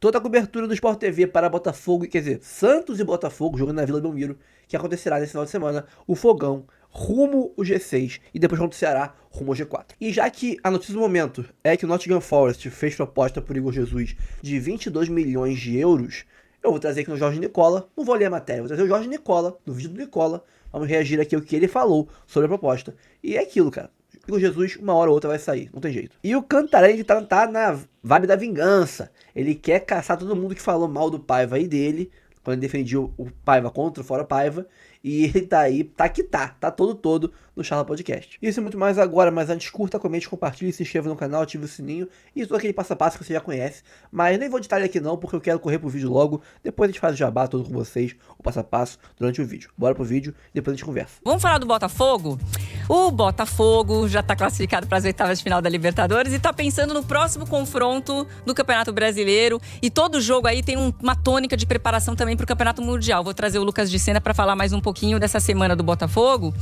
toda a cobertura do Sport TV para Botafogo, quer dizer, Santos e Botafogo jogando na Vila Belmiro, que acontecerá nesse final de semana, o Fogão rumo o G6 e depois contra o Ceará rumo ao G4. E já que a notícia do momento é que o Nottingham Forest fez proposta por Igor Jesus de 22 milhões de euros, eu vou trazer aqui no Jorge Nicola, não vou ler a matéria, vou trazer o Jorge Nicola, no vídeo do Nicola, vamos reagir aqui ao que ele falou sobre a proposta. E é aquilo, cara. Igor Jesus, uma hora ou outra vai sair, não tem jeito. E o Cantarelli tá na vibe da vingança. Ele quer caçar todo mundo que falou mal do Paiva e dele, quando ele defendia o Paiva contra o Fora Paiva. E ele tá aí, tá todo no Charla Podcast. Isso e muito mais agora, mas antes curta, comente, compartilhe, se inscreva no canal, ative o sininho e todo aquele passo a passo que você já conhece. Mas nem vou editar ele aqui não, porque eu quero correr pro vídeo logo. Depois a gente faz o jabá todo com vocês, o passo a passo, durante o vídeo. Bora pro vídeo, depois a gente conversa. Vamos falar do Botafogo? O Botafogo já tá classificado para as oitavas de final da Libertadores e tá pensando no próximo confronto do Campeonato Brasileiro. E todo jogo aí tem uma tônica de preparação também pro Campeonato Mundial. Vou trazer o Lucas de Sena para falar mais um pouquinho dessa semana do Botafogo.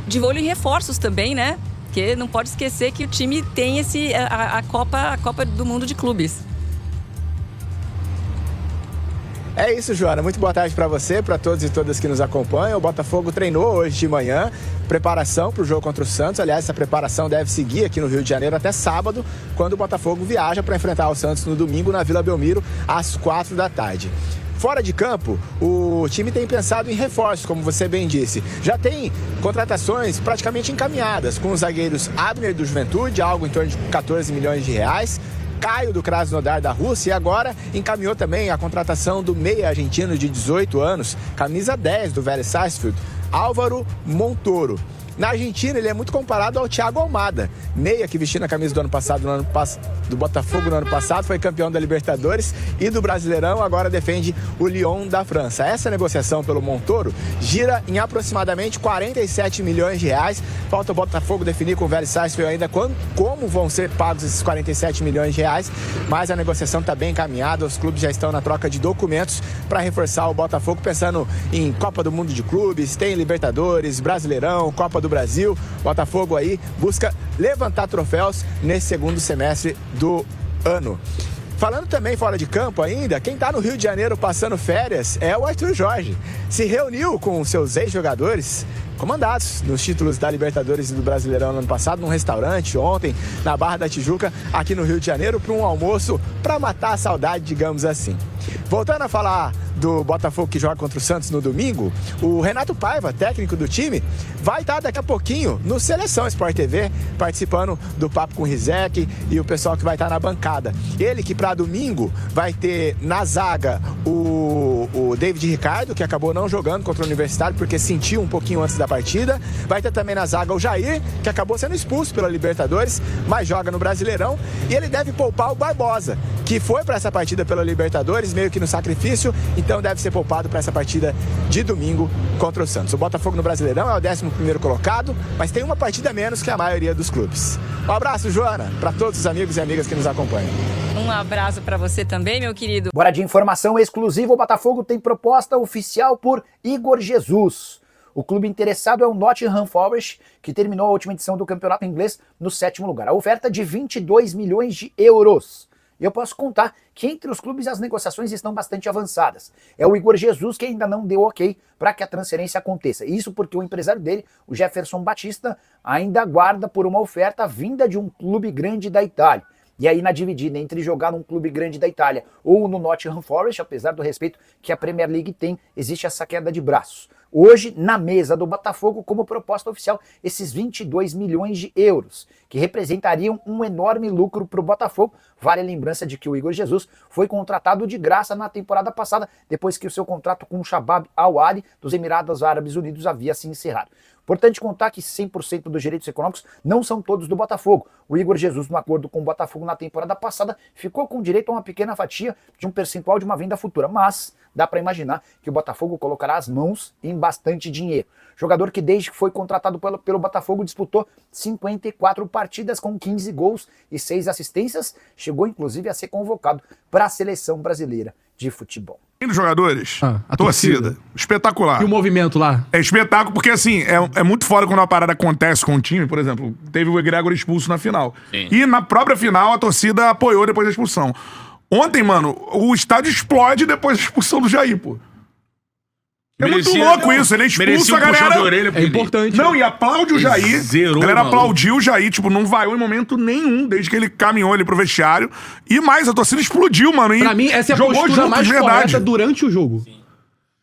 De olho em reforços também, né? Porque não pode esquecer que o time tem a Copa do Mundo de Clubes. É isso, Joana. Muito boa tarde para você, para todos e todas que nos acompanham. O Botafogo treinou hoje de manhã, preparação para o jogo contra o Santos. Aliás, essa preparação deve seguir aqui no Rio de Janeiro até sábado, quando o Botafogo viaja para enfrentar o Santos no domingo na Vila Belmiro, às 4 da tarde. Fora de campo, o time tem pensado em reforços, como você bem disse. Já tem contratações praticamente encaminhadas, com os zagueiros Abner do Juventude, algo em torno de 14 milhões de reais, Caio do Krasnodar da Rússia, e agora encaminhou também a contratação do meia argentino de 18 anos, camisa 10 do Vélez Sarsfield, Álvaro Montoro. Na Argentina, ele é muito comparado ao Thiago Almada, meia que vestiu a camisa do Botafogo no ano passado, foi campeão da Libertadores e do Brasileirão, agora defende o Lyon da França. Essa negociação pelo Montoro gira em aproximadamente 47 milhões de reais. Falta o Botafogo definir com o Vélez Sarsfield ainda como vão ser pagos esses 47 milhões de reais, mas a negociação está bem encaminhada, os clubes já estão na troca de documentos para reforçar o Botafogo, pensando em Copa do Mundo de Clubes, tem Libertadores, Brasileirão, Copa do Brasil. Botafogo aí busca levantar troféus nesse segundo semestre do ano. Falando também fora de campo ainda, quem está no Rio de Janeiro passando férias é o Arthur Jorge. Se reuniu com seus ex-jogadores comandados nos títulos da Libertadores e do Brasileirão no ano passado, num restaurante ontem, na Barra da Tijuca, aqui no Rio de Janeiro, para um almoço para matar a saudade, digamos assim. Voltando a falar do Botafogo que joga contra o Santos no domingo, o Renato Paiva, técnico do time, vai estar daqui a pouquinho no Seleção Sport TV, participando do Papo com o Rizek e o pessoal que vai estar na bancada. Ele que para domingo vai ter na zaga o David Ricardo, que acabou não jogando contra o Universitário porque sentiu um pouquinho antes da partida. Vai ter também na zaga o Jair, que acabou sendo expulso pela Libertadores, mas joga no Brasileirão. E ele deve poupar o Barbosa, que foi para essa partida pela Libertadores, meio que no sacrifício, então deve ser poupado para essa partida de domingo contra o Santos. O Botafogo no Brasileirão é o 11º colocado, mas tem uma partida a menos que a maioria dos clubes. Um abraço, Joana, para todos os amigos e amigas que nos acompanham. Um abraço para você também, meu querido. Bora de informação exclusiva, o Botafogo tem proposta oficial por Igor Jesus. O clube interessado é o Nottingham Forest, que terminou a última edição do campeonato inglês no 7º lugar. A oferta de 22 milhões de euros. Eu posso contar que entre os clubes as negociações estão bastante avançadas. É o Igor Jesus que ainda não deu ok para que a transferência aconteça. Isso porque o empresário dele, o Jefferson Batista, ainda aguarda por uma oferta vinda de um clube grande da Itália. E aí na dividida entre jogar num clube grande da Itália ou no Nottingham Forest, apesar do respeito que a Premier League tem, existe essa queda de braços. Hoje, na mesa do Botafogo, como proposta oficial, esses 22 milhões de euros, que representariam um enorme lucro para o Botafogo. Vale a lembrança de que o Igor Jesus foi contratado de graça na temporada passada, depois que o seu contrato com o Shabab Al-Ahly dos Emirados Árabes Unidos havia se encerrado. Importante contar que 100% dos direitos econômicos não são todos do Botafogo. O Igor Jesus, no acordo com o Botafogo na temporada passada, ficou com direito a uma pequena fatia de um percentual de uma venda futura, mas dá para imaginar que o Botafogo colocará as mãos em bastante dinheiro. Jogador que desde que foi contratado pelo Botafogo disputou 54 partidas com 15 gols e 6 assistências, chegou inclusive a ser convocado para a seleção brasileira de futebol. Dos jogadores, a torcida. Espetacular. E o movimento lá? É espetáculo, porque assim, é muito fora quando uma parada acontece com o time, por exemplo, teve o Egregor expulso na final. Sim. E na própria final a torcida apoiou depois da expulsão. Ontem, mano, o estádio explode depois da expulsão do Jair, pô. É muito louco isso, ele expulsa a galera. É importante. Não, e aplaude o Jair. Zerou, a galera maluco. aplaudiu o Jair, tipo, não vaiou em momento nenhum, desde que ele caminhou ali pro vestiário. E mais, a torcida explodiu, mano. E Pra mim, essa é a jogou postura junto, mais de verdade. correta durante o jogo.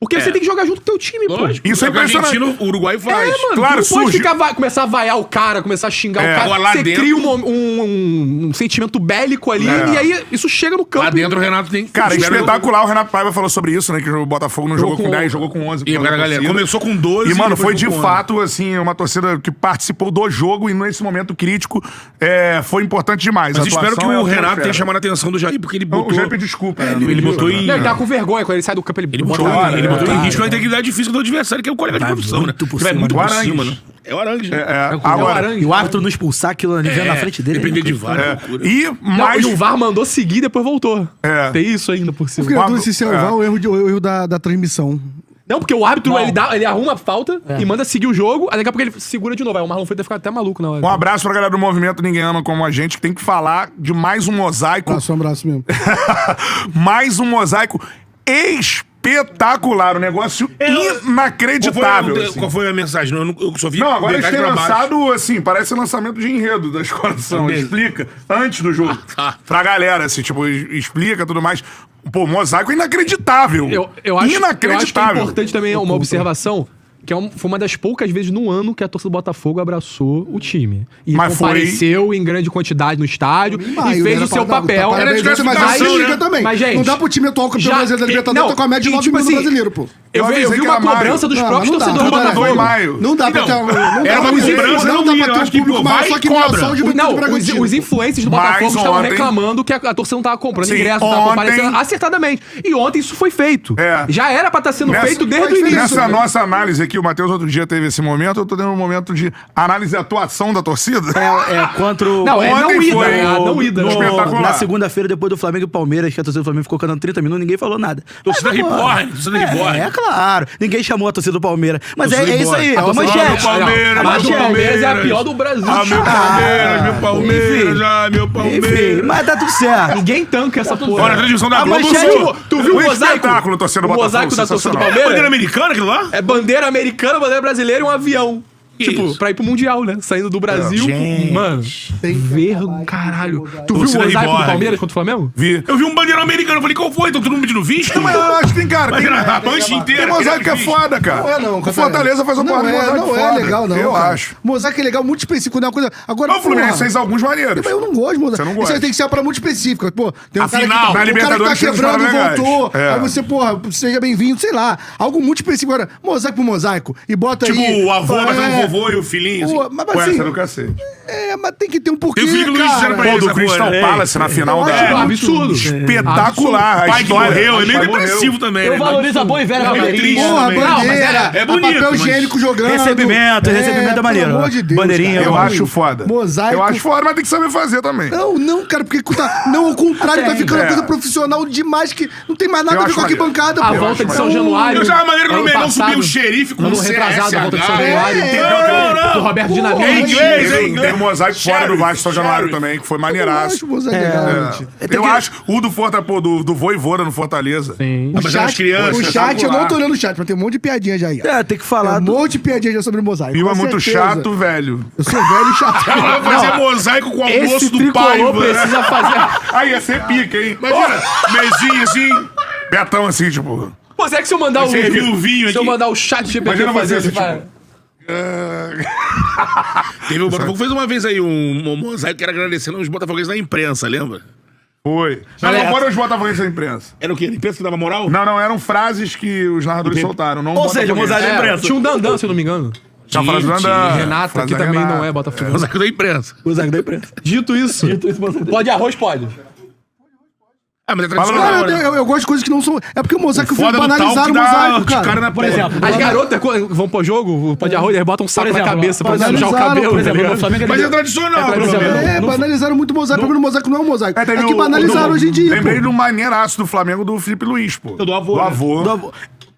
Porque você tem que jogar junto com o teu time, Lógico. pô. Isso é o argentino, impressionante. o Uruguai faz. Mano, Claro, tu não pode surge- começar a vaiar o cara, começar a xingar o Agora cara. lá Você dentro- cria um sentimento bélico ali e aí isso chega no campo. Lá dentro o Renato tem... Cara, espera- espetacular. O Renato Paiva falou sobre isso, né? Que o Botafogo não jogou com 10, jogou com 11. E pra galera, começou com 12. E, mano, depois foi de com 11. fato, assim, uma torcida que participou do jogo e nesse momento crítico foi importante demais. Mas A espero que atuação é o o que Renato espera. tenha chamado a atenção do Jair, porque ele Não, botou... o Jair pediu desculpa. né? ele botou em... Não, ele tá com vergonha. Quando ele sai do campo, ele bota botou, a- ele botou em cara. risco a integridade física do adversário, que é o colega de profissão, né? muito por Vai cima. muito O por Arangues. cima, né? É o Arangues, né? Agora, E o árbitro não expulsar aquilo ali vendo na frente dele. Depender de VAR, é loucura. e Não, mais... e o VAR mandou seguir e depois voltou. É. Tem isso ainda por Eu cima. fiquei na dúvida se é o VAR ou o erro da transmissão. Não, porque o árbitro, ele arruma a falta e manda seguir o jogo, aí daqui a pouco ele segura de novo. Aí o Marlon Freitas fica até maluco na hora. Um abraço pra galera do movimento Ninguém Ama Como a Gente, que tem que falar de mais um mosaico. Um abraço mesmo. Mais um mosaico espetacular. Um negócio inacreditável. assim. Qual foi a mensagem? Eu só vi... Não, agora eles metade têm pra baixo. lançado, assim, parece lançamento de enredo da Escola de Samba. Explica, antes do jogo. Pra galera, assim, tipo, explica tudo mais. Pô, mosaico é inacreditável. Eu acho que é Inacreditável. importante também uma observação, que foi uma das poucas vezes no ano que a torcida do Botafogo abraçou o time. E Mas compareceu em grande quantidade no estádio Em maio, e fez né? o seu Pra dar- papel. pra parabéns, Era mas desclassificação, aí liga né? também. Mas, gente, não dá pro time atual campeão brasileiro da Libertadores não, com a média de e, 9 tipo mil no assim, brasileiro, pô. Eu vi avisei que uma era maio. cobrança dos Não, próprios mas não dá, torcedores do não dá, Botafogo. Foi maio. Não dá pra ter era uma cobrança, cobrança, não não dá mira, pra eu ter acho um que público maior, vai só que e não cobra. só o Juventude Não, do Bragantino. os influencers do Mas Botafogo estavam ontem- reclamando que a torcida não tava comprando Sim, ingresso, não tava ontem- comparecendo acertadamente. E ontem isso foi feito. É. Já era pra estar sendo Nessa- feito desde o foi feito. início. Nessa nossa análise aqui, o Matheus outro dia teve esse momento, eu tô tendo um momento de análise da atuação da torcida. Contra o... Não, é não Ontem ida, foi né? Não ida. no- né? espetacular. Na segunda-feira, depois do Flamengo e Palmeiras, que a torcida do Flamengo ficou cantando 30 minutos, ninguém falou nada. Torcida reborre, torcida reborre. É, claro. Ninguém chamou a torcida do Palmeiras. Mas Torcida é isso aí, é embora. uma manchete. Palmeiras, A do meu Palmeiras é a Palmeiras. pior do Brasil. Ah, meu Palmeiras, meu Palmeiras, meu Enfim, Palmeiras. mas tá tudo certo. Ninguém tanca essa porra. Olha, a transmissão da A Globo... manchete- Tu viu o mosaico? espetáculo, torcida do O Botafogo, mosaico da torcida do sensacional. Palmeiras? Bandeira americana, aquilo lá? É bandeira americana, bandeira brasileira e um avião. Que Tipo, isso? pra ir pro Mundial, né? Saindo do Brasil. Gente. Mano, vergonha, caralho. Tu viu o Torcida mosaico do reborre. Palmeiras contra o Flamengo? Vi. Eu vi um bandeira americano, eu falei, qual foi? Então todo mundo pedindo visto? Mas eu acho que tem, cara. Tem, Imagina, a mancha inteira. tem mosaico que é foda, cara. Não é não, O Fortaleza faz uma não porra de é, mosaico não é foda. legal, não. Eu cara. acho. Mosaico é legal, muito específico, não é uma coisa. Agora, O Fluminense porra, fez alguns maneiros. mas eu não gosto de mosaico. Você não gosta. Isso aí tem que ser uma parada muito específica. Pô, tem um A cara final, que, na o cara que Libertadores tá fez quebrando e paradas voltou. legais. É. Aí você, porra, seja bem-vindo, sei lá. Algo muito específico. Agora, mosaico pro mosaico. E bota Tipo, aí. o avô matando o vovô e o filhinho. assim. Pô, mas Pô, assim, essa é do cacete. mas tem que ter um porquê, Tem o filho do Luiz César cara. pra Pô, do essa Crystal porra, né? Palace na final da... É, absurdo. Espetacular. O A pai que história. morreu, é meio O pai morreu. depressivo também. Eu né? valorizo a boa e velha Não, meio bandeirinha. triste Porra, também. bandeira, é bonito, papel mas- higiênico jogando. Recebimento é maneiro. Pelo amor de Deus, Bandeirinha, cara. Eu Não, acho foda. Mosaico. Eu acho foda, mas tem que saber fazer também. Não, cara, porque não, ao contrário, tá ficando uma coisa profissional demais que não tem mais nada Eu a ver acho com a maneiro. arquibancada, A pô. volta de São Então, Januário. Eu já maneiro que no ano Melão passado, subiu o xerife com ano o retrasado, a volta de São CSH. Januário. Não. Do Roberto É Dinamite. inglês, é Tem inglês. um mosaico fora do Vasco São Januário Sheriff. também, que foi Eu maneiraço. acho o mosaico legal, gente. Eu acho o do Fortaleza, pô, do Voivoda no Fortaleza. Sim. Mas eram as crianças. O chat, eu não tô olhando o chat, mas tem um monte de piadinha já aí. ó. É, tem que falar Um do... monte de piadinha já sobre o mosaico. Pio é com muito certeza. chato, velho. Eu sou velho e chato. Vai fazer mosaico com o almoço Esse do tricolor pai. precisa fazer... Aí ia ser pica, hein? Imagina, mesinha assim. Betão assim, tipo. Pô, será que se eu mandar o... Você viu o vinho Se eu aqui? mandar o chat GPT Imagina você fazer assim, assim, vai- Teve o Botafogo fez uma vez aí um mosaico que era agradecendo aos botafoguenses da imprensa, lembra? Foi. Não, não foram os botafoguenses da imprensa. Era o quê? A imprensa que dava moral? Não, eram frases que os narradores soltaram. Não Ou seja, botafoguenses. mosaico da É, imprensa. tinha um Dandan, se eu não me engano. Tá falando Gente, da Renata, frase que da também Renata. não é Botafogo. Mosaico da imprensa. Mosaico da imprensa. Dito isso, pode arroz, pode. Ah, mas é Fala, tradicional. Cara, né? eu gosto de coisas que não são. É porque o mosaico Foda do tal banalizaram que o dá mosaico, de cara. cara na Por exemplo, As garotas vão pro jogo, pode arroz, eles botam um saco na cabeça pra banalizaram, sujar o cabelo. por tá exemplo, ligado? no Flamengo Mas ele é tradicional, É pelo tradicional. menos. Banalizaram muito o mosaico. Pra mim, o mosaico não é um mosaico. É, teve que banalizaram hoje em dia. Lembrei pô. do maneiraço do Felipe Luiz, pô. Do avô, Do né? avô.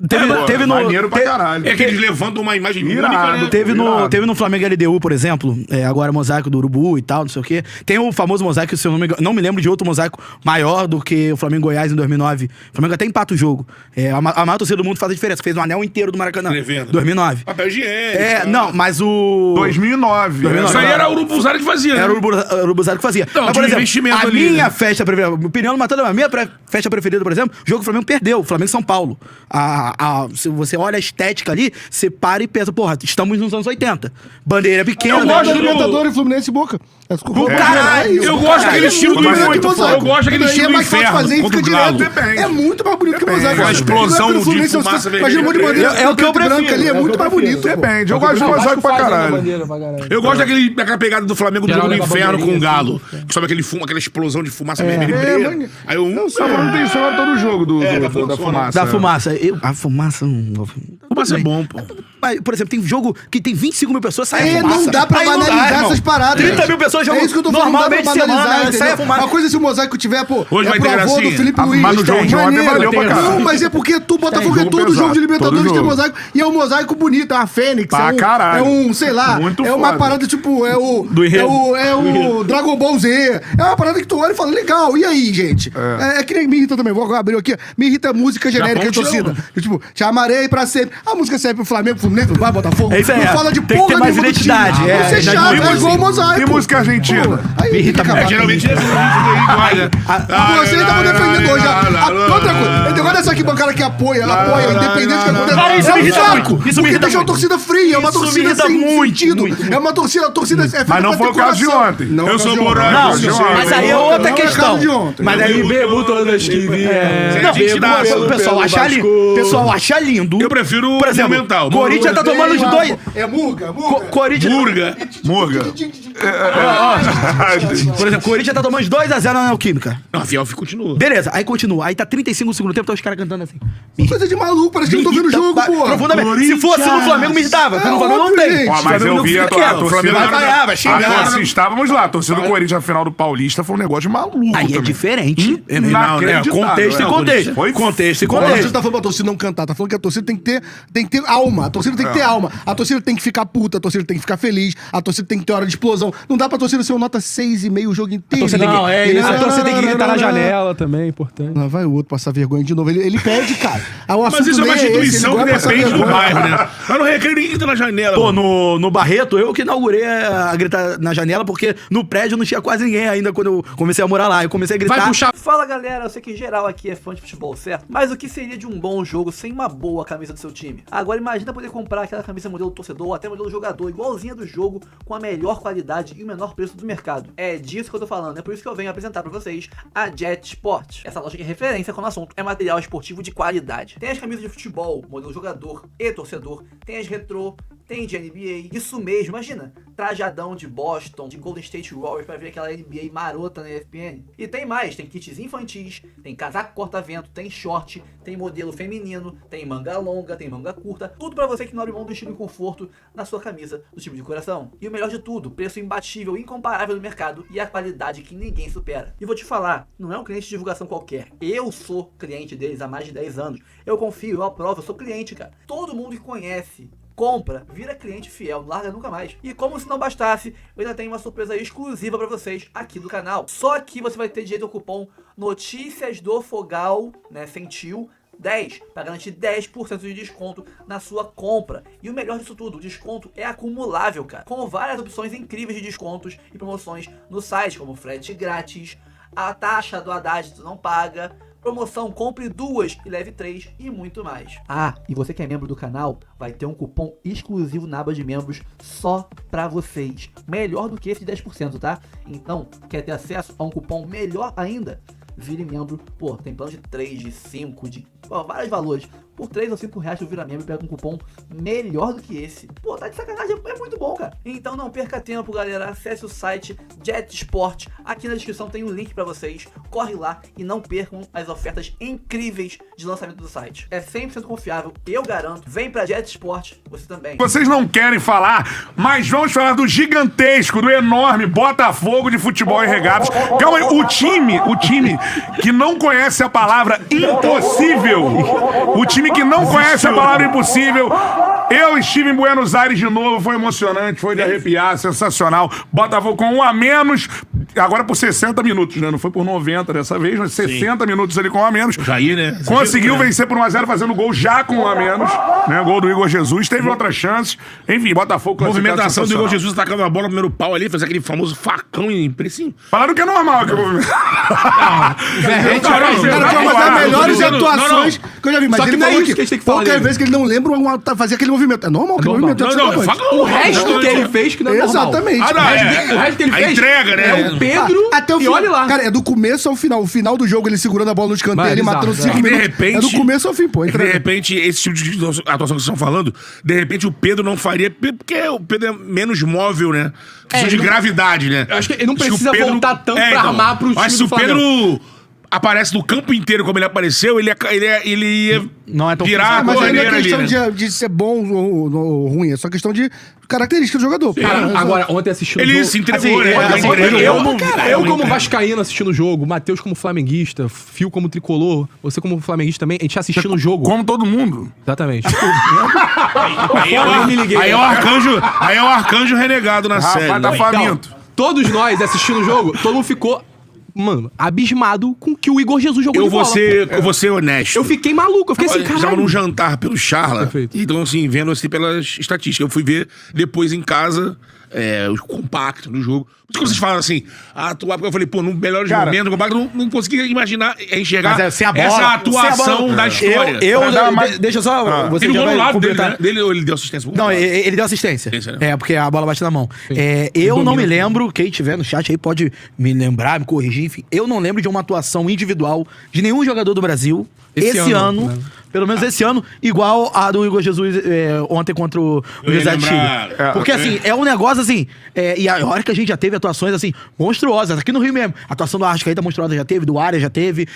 Teve no... Maneiro pra caralho. É que eles levantam uma imagem Irado. única, né? Teve no Flamengo LDU, por exemplo, agora mosaico do Urubu e tal, não sei o quê. Tem o famoso mosaico, se eu não me lembro de outro mosaico maior do que o Flamengo Goiás em 2009. O Flamengo até empata o jogo. A maior torcida do mundo faz a diferença. Fez um anel inteiro do Maracanã. 2009. Papel higiênico. Não, mas o... 2009. Isso aí era o Urubuzada que fazia, né? Era o Urubuzada que fazia. Não, mas, por tinha exemplo, investimento a ali, minha né? festa preferida, opinião do Matando, a minha festa preferida, por exemplo, o jogo que o Flamengo perdeu, o Flamengo São Paulo. Se você olha a estética ali, você para e pensa, porra, estamos nos anos 80. Bandeira pequena. Eu gosto do Libertadores, Fluminense e Boca. Do caralho. Eu gosto daquele estilo do muito inferno. Eu gosto daquele estilo do inferno. Fica Galo. direto. É muito mais bonito que o mosaico. Com a explosão de fumaça Imagina um monte de bandeira. É o que eu prefiro. Branca ali, é muito mais bonito. Depende, eu gosto de mosaico pra caralho. Eu gosto daquela pegada do Flamengo do jogo do inferno com o Galo. Que sobe aquela explosão de fumaça vermelha e preta. Aí eu... Só não tem isso agora todo jogo da fumaça. Da fumaça. A fumaça... Fumaça é bom, pô. Mas, por exemplo, tem jogo que tem 25 mil pessoas, sai a fumaça. Não dá pra banalizar essas paradas. 30 mil pessoas jogam normalmente semana, sai a fumaça. Uma coisa se o mosaico tiver, pô, hoje vai ter pro avô do gracinha. Felipe Luiz. Mas no jogo de ontem valeu pra caralho. Não, mas é porque Botafogo é todo jogo de Libertadores tem mosaico. E é um mosaico bonito, é uma fênix. Pra caralho. É um, sei lá, muito é uma foda. parada tipo, é o Dragon Ball Z. É uma parada que tu olha e fala, legal, e aí, gente? É que nem me irrita também, vou abrir aqui. Me irrita a música genérica de torcida. Tipo, te amarei pra sempre. A música serve pro Flamengo, pro Fluminense, vai, Botafogo. É isso aí. Não fala de Tem que porra ter mais nenhuma do time. identidade. Isso é chato, é igual o mosaico. E música argentina? Aí irrita fica muito. Geralmente é igual, Você tava defendendo hoje. Outra coisa, o negócio dessa arquibancada que apoia, independente do que aconteça. Cara, isso me irrita saco. muito. Isso me Porque irrita deixa a muito. torcida fria, é uma Isso me torcida irrita sem muito, sentido. muito. É uma torcida é feita Mas não pra foi ter o caso de coração. ontem. Não, Eu o caso sou de ontem. moral. Não, mas aí é outra Não é questão. caso de ontem. Mas aí Bebo todas as que vi. o pessoal acha lindo. O pessoal acha lindo. Eu prefiro Por exemplo, Monumental. Corinthians tá tomando os dois. É Murga. Corinthians. Murga. Por exemplo, Corinthians tá tomando 2-0 na Neoquímica. Não, a Fiel continua. Beleza, aí continua. Aí tá 35 no segundo tempo, tá os caras cantando assim. Coisa de maluco, parece que eu não tô vendo o jogo, porra. Profundamente. Se fosse no Flamengo, me irritava. Porque no Flamengo não óbvio, tem. gente. Ó, mas eu vi a torcida. Flamengo vai ganhar, vai xingar. Estávamos lá, a torcida do Corinthians na final do Paulista foi um negócio de maluco. Aí é também. diferente. Inacreditável. Contexto e contexto. Foi Contexto e Não, a gente contexto. tá falando pra torcida não cantar, tá falando que a torcida tem que ter alma. A torcida tem que ter alma. A torcida tem que ficar puta, a torcida tem que ficar feliz, a torcida tem que ter hora de explosão. Não dá pra torcida ser uma nota 6,5 o jogo inteiro. Não, é isso. A torcida tem que gritar na não. janela também, é importante. Lá vai o outro passar vergonha de novo. Ele pede, cara. Mas isso é uma instituição que depende do bairro, né? Lá no Recreio ninguém grita na janela. Pô, no Barreto, eu que inaugurei a gritar na janela, porque no prédio não tinha quase ninguém ainda quando eu comecei a morar lá. Eu comecei a gritar. Vai puxar. Fala galera, eu sei que geral aqui é fã de futebol, certo? Mas o que seria de um bom jogo sem uma boa camisa do seu time? Agora imagina poder comprar aquela camisa modelo torcedor ou até modelo jogador, igualzinha do jogo, com a melhor qualidade e o menor preço do mercado. É disso que eu tô falando, é por isso que eu venho apresentar pra vocês a Jet Sport. Essa loja que é referência quando o assunto é material esportivo de qualidade. Tem as camisas de futebol, modelo jogador e torcedor, tem as retrô, tem de NBA, isso mesmo, imagina, trajadão de Boston, de Golden State Warriors pra ver aquela NBA marota na ESPN. E tem mais, tem kits infantis, tem casaco corta-vento, tem short, tem modelo feminino, tem manga longa, tem manga curta, tudo pra você que não abre mão do estilo e conforto na sua camisa do time de coração. E o melhor de tudo, preço imbatível, incomparável no mercado e a qualidade que ninguém supera. E vou te falar, não é um cliente de divulgação qualquer, eu sou cliente deles há mais de 10 anos, eu confio, eu aprovo, eu sou cliente, cara. Todo mundo que conhece compra, vira cliente fiel, não larga nunca mais. E como se não bastasse, eu ainda tenho uma surpresa exclusiva pra vocês aqui do canal. Só aqui você vai ter direito ao cupom Notícias do Fogal, né, sentiu, 10, para garantir 10% de desconto na sua compra. E o melhor disso tudo, o desconto é acumulável, cara. Com várias opções incríveis de descontos e promoções no site, como frete grátis, a taxa do Haddad tu não paga, promoção compre 2 e leve 3 e muito mais. Ah, e você que é membro do canal, vai ter um cupom exclusivo na aba de membros só pra vocês. Melhor do que esse de 10%, tá? Então, quer ter acesso a um cupom melhor ainda? Vire membro. Pô, tem plano de 3, de 5, de vários valores. Por 3 ou 5 reais tu vira membro e pega um cupom melhor do que esse. Pô, tá de sacanagem, é muito bom, cara. Então não perca tempo, galera. Acesse o site Jet Sport. Aqui na descrição tem um link pra vocês. Corre lá e não percam as ofertas incríveis de lançamento do site. É 100% confiável, eu garanto. Vem pra Jet Sport, você também. Vocês não querem falar, mas vamos falar do gigantesco, do enorme Botafogo de futebol e regatas. Calma aí, o time que não conhece a palavra impossível. O time que não conhece a palavra impossível. Eu estive em Buenos Aires de novo, foi emocionante, foi de arrepiar, sensacional. Botafogo com 1 a menos, agora por 60 minutos, né? Não foi por 90 dessa vez, mas 60 minutos ali com 1 a menos. Jair, né? Conseguiu vencer por 1 a 0 fazendo gol já com 1 a menos, né? Gol do Igor Jesus, teve outras chances. Enfim, Botafogo Movimentação do Igor Jesus atacando a bola no primeiro pau ali, fazer aquele famoso facão em precinho. Falaram que é normal que o movimento. Cara, foi uma das melhores atuações que eu já vi. Mas Só que ele não é falou isso que a gente tem que falar poucas dele. vezes que ele não lembra fazer aquele movimento. É normal aquele movimento. O resto que ele fez que não é normal. Exatamente. O resto que ele A fez entrega, né? é o Pedro Até o e final. olha lá. Cara, é do começo ao final. O final do jogo, ele segurando a bola no escanteio, Mas é ele matando bizarro, 5 De minutos. repente. É do começo ao fim, pô. De repente, esse tipo de atuação que vocês estão falando, de repente o Pedro não faria, porque o Pedro é menos móvel, né? Questão de gravidade, né? Eu acho que ele não Acho que o precisa voltar tanto pra armar pro time mas se do o Pedro aparece no campo inteiro como ele apareceu, ele ia Não é tão virar a Mas aí não é corredeira ali, questão né? de ser bom ou ruim, é só questão de característica do jogador. Cara, agora, ontem assistindo o Ele jogo... se entregou, assim, né? Eu como vascaíno assistindo o jogo, Matheus como flamenguista, Fio como tricolor, você como flamenguista também, a gente assistindo o jogo. Como todo mundo. Exatamente. Aí é o arcanjo renegado na série. Rapaz, tá né? faminto. Todos nós assistindo o jogo, todo mundo ficou, mano, abismado com o que o Igor Jesus jogou Eu de bola. vou ser honesto. Eu fiquei maluco, eu fiquei assim, Eu tava caralho. num jantar pelo Charla. Perfeito. Então, assim, vendo assim pelas estatísticas. Eu fui ver depois em casa o compacto do jogo. Por isso que vocês falam assim, eu falei, pô, no melhor momento do compacto, não conseguia imaginar, enxergar Mas sem a bola, essa sem a atuação bola. da história. Deixa eu só. Você Ele já jogou vai no lado dele, completar. né? Dele ou ele deu assistência? Não, ele deu assistência. Assistência, né? É, porque a bola bate na mão. Eu não me lembro, quem tiver no chat aí pode me lembrar, me corrigir, enfim. Eu não lembro de uma atuação individual de nenhum jogador do Brasil esse ano, né? pelo menos esse ano, igual a do Igor Jesus ontem contra o José de Chile. Porque assim, é um negócio assim, e a hora que a gente já teve atuações assim, monstruosas, aqui no Rio mesmo. A atuação do Arrascaeta monstruosa já teve, do Arias já teve.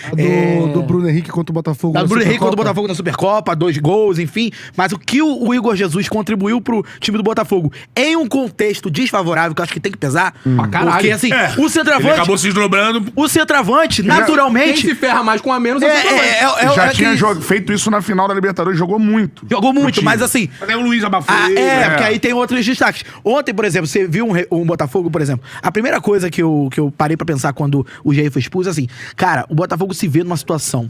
Do Bruno Henrique contra o Botafogo. Do Bruno Henrique contra o Botafogo na Supercopa, 2 gols, enfim. Mas o que o Igor Jesus contribuiu pro time do Botafogo em um contexto desfavorável, que eu acho que tem que pesar. Pra caralho. Porque assim, o Ele centroavante. acabou se desdobrando. O centroavante, Quem naturalmente. se ferra mais com a menos é o centroavante. Já tinha feito isso na final da Libertadores, jogou muito. Jogou muito, mas assim. Até o Luiz abafou. Porque aí tem outros destaques. Ontem, por exemplo, você viu um Botafogo, por exemplo. A primeira coisa que eu parei pra pensar quando o Jair foi expulso, assim, cara, o Botafogo se vê numa situação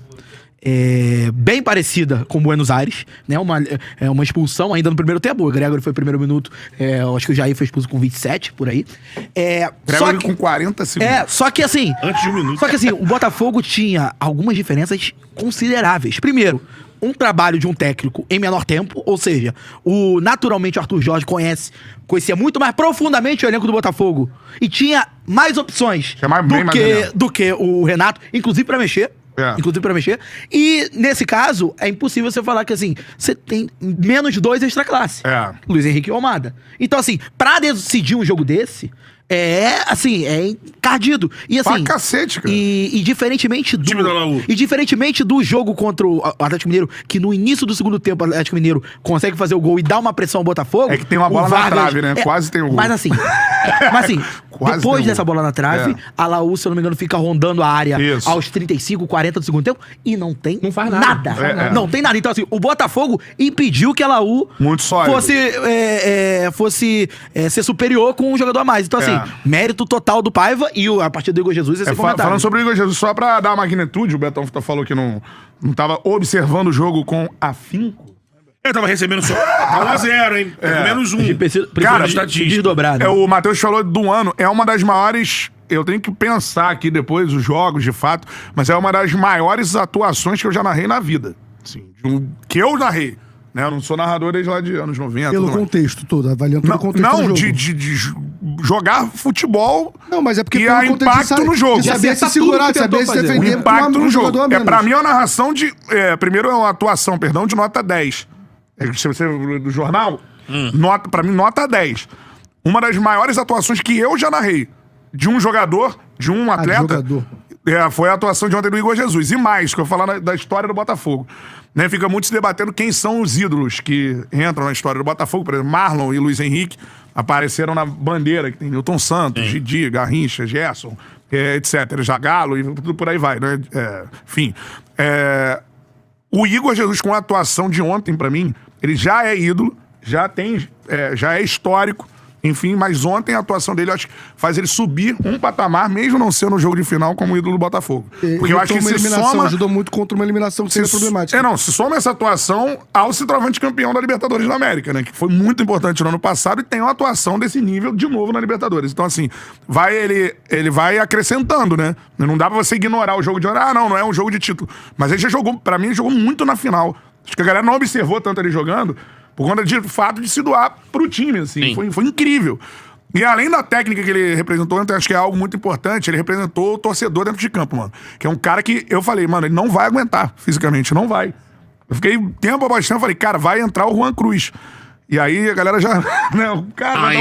bem parecida com Buenos Aires, né? Uma expulsão ainda no primeiro tempo. O Gregory foi no primeiro minuto, eu acho que o Jair foi expulso com 27, por aí. Gregory com 40 segundos. Só que assim. Antes de 1 minuto. Só que assim, o Botafogo tinha algumas diferenças consideráveis. Primeiro, um trabalho de um técnico em menor tempo, ou seja, naturalmente o Arthur Jorge conhecia muito mais profundamente o elenco do Botafogo e tinha mais opções do que o Renato, inclusive pra mexer. E, nesse caso, é impossível você falar que, assim, você tem menos 2 extra-classe. Luiz Henrique e Almada. Então, assim, pra decidir um jogo desse, é encardido. E assim. Pra cacete, cara. E diferentemente Time da Laú. do jogo contra o Atlético Mineiro, que no início do segundo tempo o Atlético Mineiro consegue fazer o gol e dar uma pressão ao Botafogo. É que tem uma bola na trave, né? Quase tem o gol. Mas assim, depois dessa bola na trave, a Laú, se eu não me engano, fica rondando a área aos 35, 40 do segundo tempo e não faz nada. Não tem nada. Então, assim, o Botafogo impediu que a Laú fosse ser superior com um jogador a mais. Então, assim, mérito total do Paiva e a partir do Igor Jesus esse comentário. Falando sobre o Igor Jesus, só pra dar magnitude, o Betão falou que não tava observando o jogo com afinco. Eu tava recebendo só 1-0, hein? Menos 1. Cara, desdobrado. O Matheus falou do ano, é uma das maiores. Eu tenho que pensar aqui depois os jogos, de fato, mas é uma das maiores atuações que eu já narrei na vida. Assim, que eu narrei. Né? Eu não sou narrador desde lá de anos 90. Pelo contexto todo, avaliando todo o contexto do jogo. De jogar futebol. Não, mas é porque e há impacto no jogo. De saber se segurar, de saber se defender. O impacto no jogo. Pra mim é uma narração de. Primeiro é uma atuação, de nota 10. Se você do jornal, pra mim, nota 10. Uma das maiores atuações que eu já narrei de um jogador, de um atleta. Foi a atuação de ontem do Igor Jesus. E mais, que eu vou falar da história do Botafogo. Né, fica muito se debatendo quem são os ídolos que entram na história do Botafogo. Por exemplo, Marlon e Luiz Henrique apareceram na bandeira, que tem Nilton Santos, Didi, Garrincha, Gerson, etc. Zagallo e tudo por aí vai, né? Enfim. O Igor Jesus, com a atuação de ontem, pra mim, ele já é ídolo, já é histórico. Enfim, mas ontem a atuação dele, eu acho que faz ele subir um patamar, mesmo não sendo no jogo de final, como ídolo do Botafogo. Porque eu acho que se soma... Ajudou muito contra uma eliminação que seria problemática. Se soma essa atuação ao centroavante campeão da Libertadores da América, né? Que foi muito importante no ano passado e tem uma atuação desse nível de novo na Libertadores. Então, assim, ele vai acrescentando, né? Não dá pra você ignorar o jogo de... não é um jogo de título. Mas ele já jogou, pra mim, ele jogou muito na final. Acho que a galera não observou tanto ele jogando, por conta do fato de se doar pro time, assim. Foi incrível. E além da técnica que ele representou, eu acho que é algo muito importante, ele representou o torcedor dentro de campo, mano. Que é um cara que eu falei, mano, ele não vai aguentar fisicamente, não vai. Eu fiquei tempo abaixando, falei, cara, vai entrar o Juan Cruz. E aí a galera já... o cara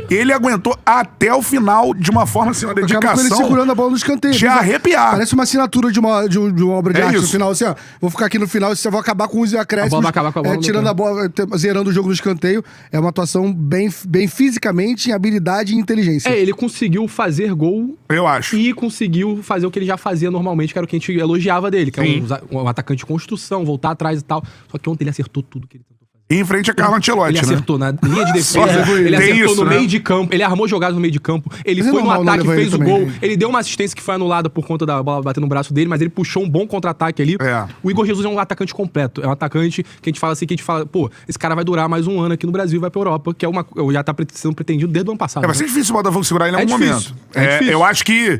ele aguentou até o final de uma forma, assim, uma dedicação... Ele segurando a bola no escanteio. De arrepiar. Parece uma assinatura de uma obra de arte no final, assim, ó. Vou ficar aqui no final, você vai acabar com os acréscimos. A bola vai acabar com a bola. Tirando a bola, zerando o jogo no escanteio. É uma atuação bem fisicamente, em habilidade e inteligência. Ele conseguiu fazer gol... Eu acho. E conseguiu fazer o que ele já fazia normalmente, que era o que a gente elogiava dele. Que é um atacante de construção, voltar atrás e tal. Só que ontem ele acertou tudo que ele tentou. Em frente a Carlo Ancelotti, Ele acertou na linha de defesa, ele acertou no meio de campo, ele armou jogadas no meio de campo, ele foi no ataque, fez o gol, ele deu uma assistência que foi anulada por conta da bola bater no braço dele, mas ele puxou um bom contra-ataque ali. O Igor Jesus é um atacante completo, é um atacante que a gente fala assim, pô, esse cara vai durar mais um ano aqui no Brasil e vai pra Europa, que já tá sendo pretendido desde o ano passado. Vai ser difícil o Botafogo segurar ele em algum momento. Difícil. Eu acho que...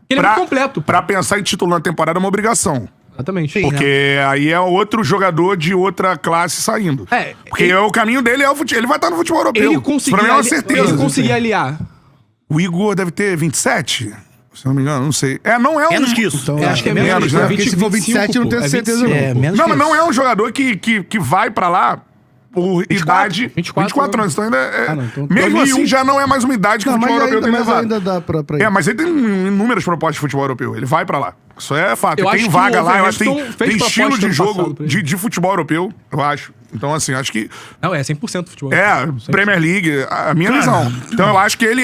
Ele é muito completo. Pra pensar em título na temporada é uma obrigação. Exatamente. Porque aí é outro jogador de outra classe saindo. Porque o caminho dele é o futebol. Ele vai estar no futebol europeu. Ele conseguiu. Pra mim é uma certeza. Ele conseguiu aliar. O Igor deve ter 27? Se não me engano, não sei. Não é um... Menos que isso. Então, acho que é menos, né? Porque se for 27, eu não tenho certeza não. Não, mas não é um jogador que vai pra lá por 24, idade... 24 anos. Então ainda mesmo assim, já não é mais uma idade que o futebol europeu tem levado. Ainda dá pra ir. Mas ele tem inúmeras propostas de futebol europeu. Ele vai pra lá. Isso é fato. Tem vaga lá, eu acho que tem estilo de jogo de futebol europeu, eu acho. Então, assim, acho que... Não, é 100% futebol. Premier League, a minha visão. Então, eu acho que ele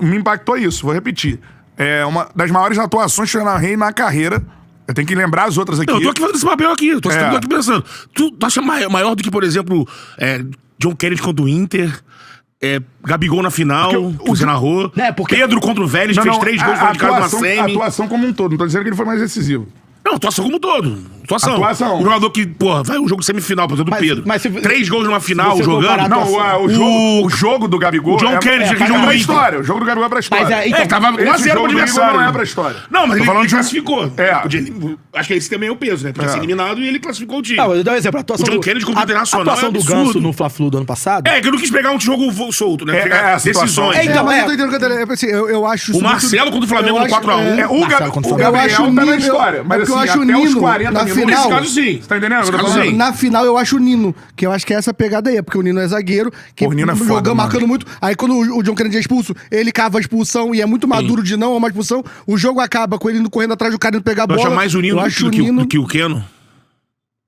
me impactou isso, vou repetir. É uma das maiores atuações que eu narrei na carreira. Eu tenho que lembrar as outras aqui. Eu tô aqui fazendo esse papel aqui, eu tô aqui pensando. Tu acha maior do que, por exemplo, John Kennedy contra o Inter... Gabigol na final, que você narrou. Pedro contra o Vélez, fez 3 gols fora de casa na semi. A atuação como um todo, não tô dizendo que ele foi mais decisivo. Não, atuação como um todo. Atuação. O jogador que, vai um jogo semifinal, por exemplo, do Pedro. 3 gols numa final, jogando. Não, o jogo do Gabigol... O John Kennedy, que jogou pra história. O jogo do Gabigol é pra história. Tava 1x0 pro adversário. Não é pra história. Não, mas ele classificou. Acho que esse também é o peso, né? Podia ser eliminado e ele classificou o time. Não, eu dou um exemplo. A atuação o John Kennedy contra o Internacional. A atuação do Ganso no Fla-Flu do ano passado... Que eu não quis pegar um jogo solto, né? Pegar decisões. Mas eu tô entendendo que eu acho... O Marcelo contra o Flamengo no 4x1. O Gabriel tá na história. Mas assim, até os 40 na minutos... final, nesse caso, sim. Você tá entendendo? Na final, eu acho o Nino, que eu acho que é essa pegada aí, porque o Nino é zagueiro, que o Nino é foda, marcando muito. Aí quando o John Kennedy é expulso, ele cava a expulsão e é muito maduro de não uma expulsão. O jogo acaba com ele indo correndo atrás do cara indo pegar a bola. Tu acha mais o Nino do que o Keno?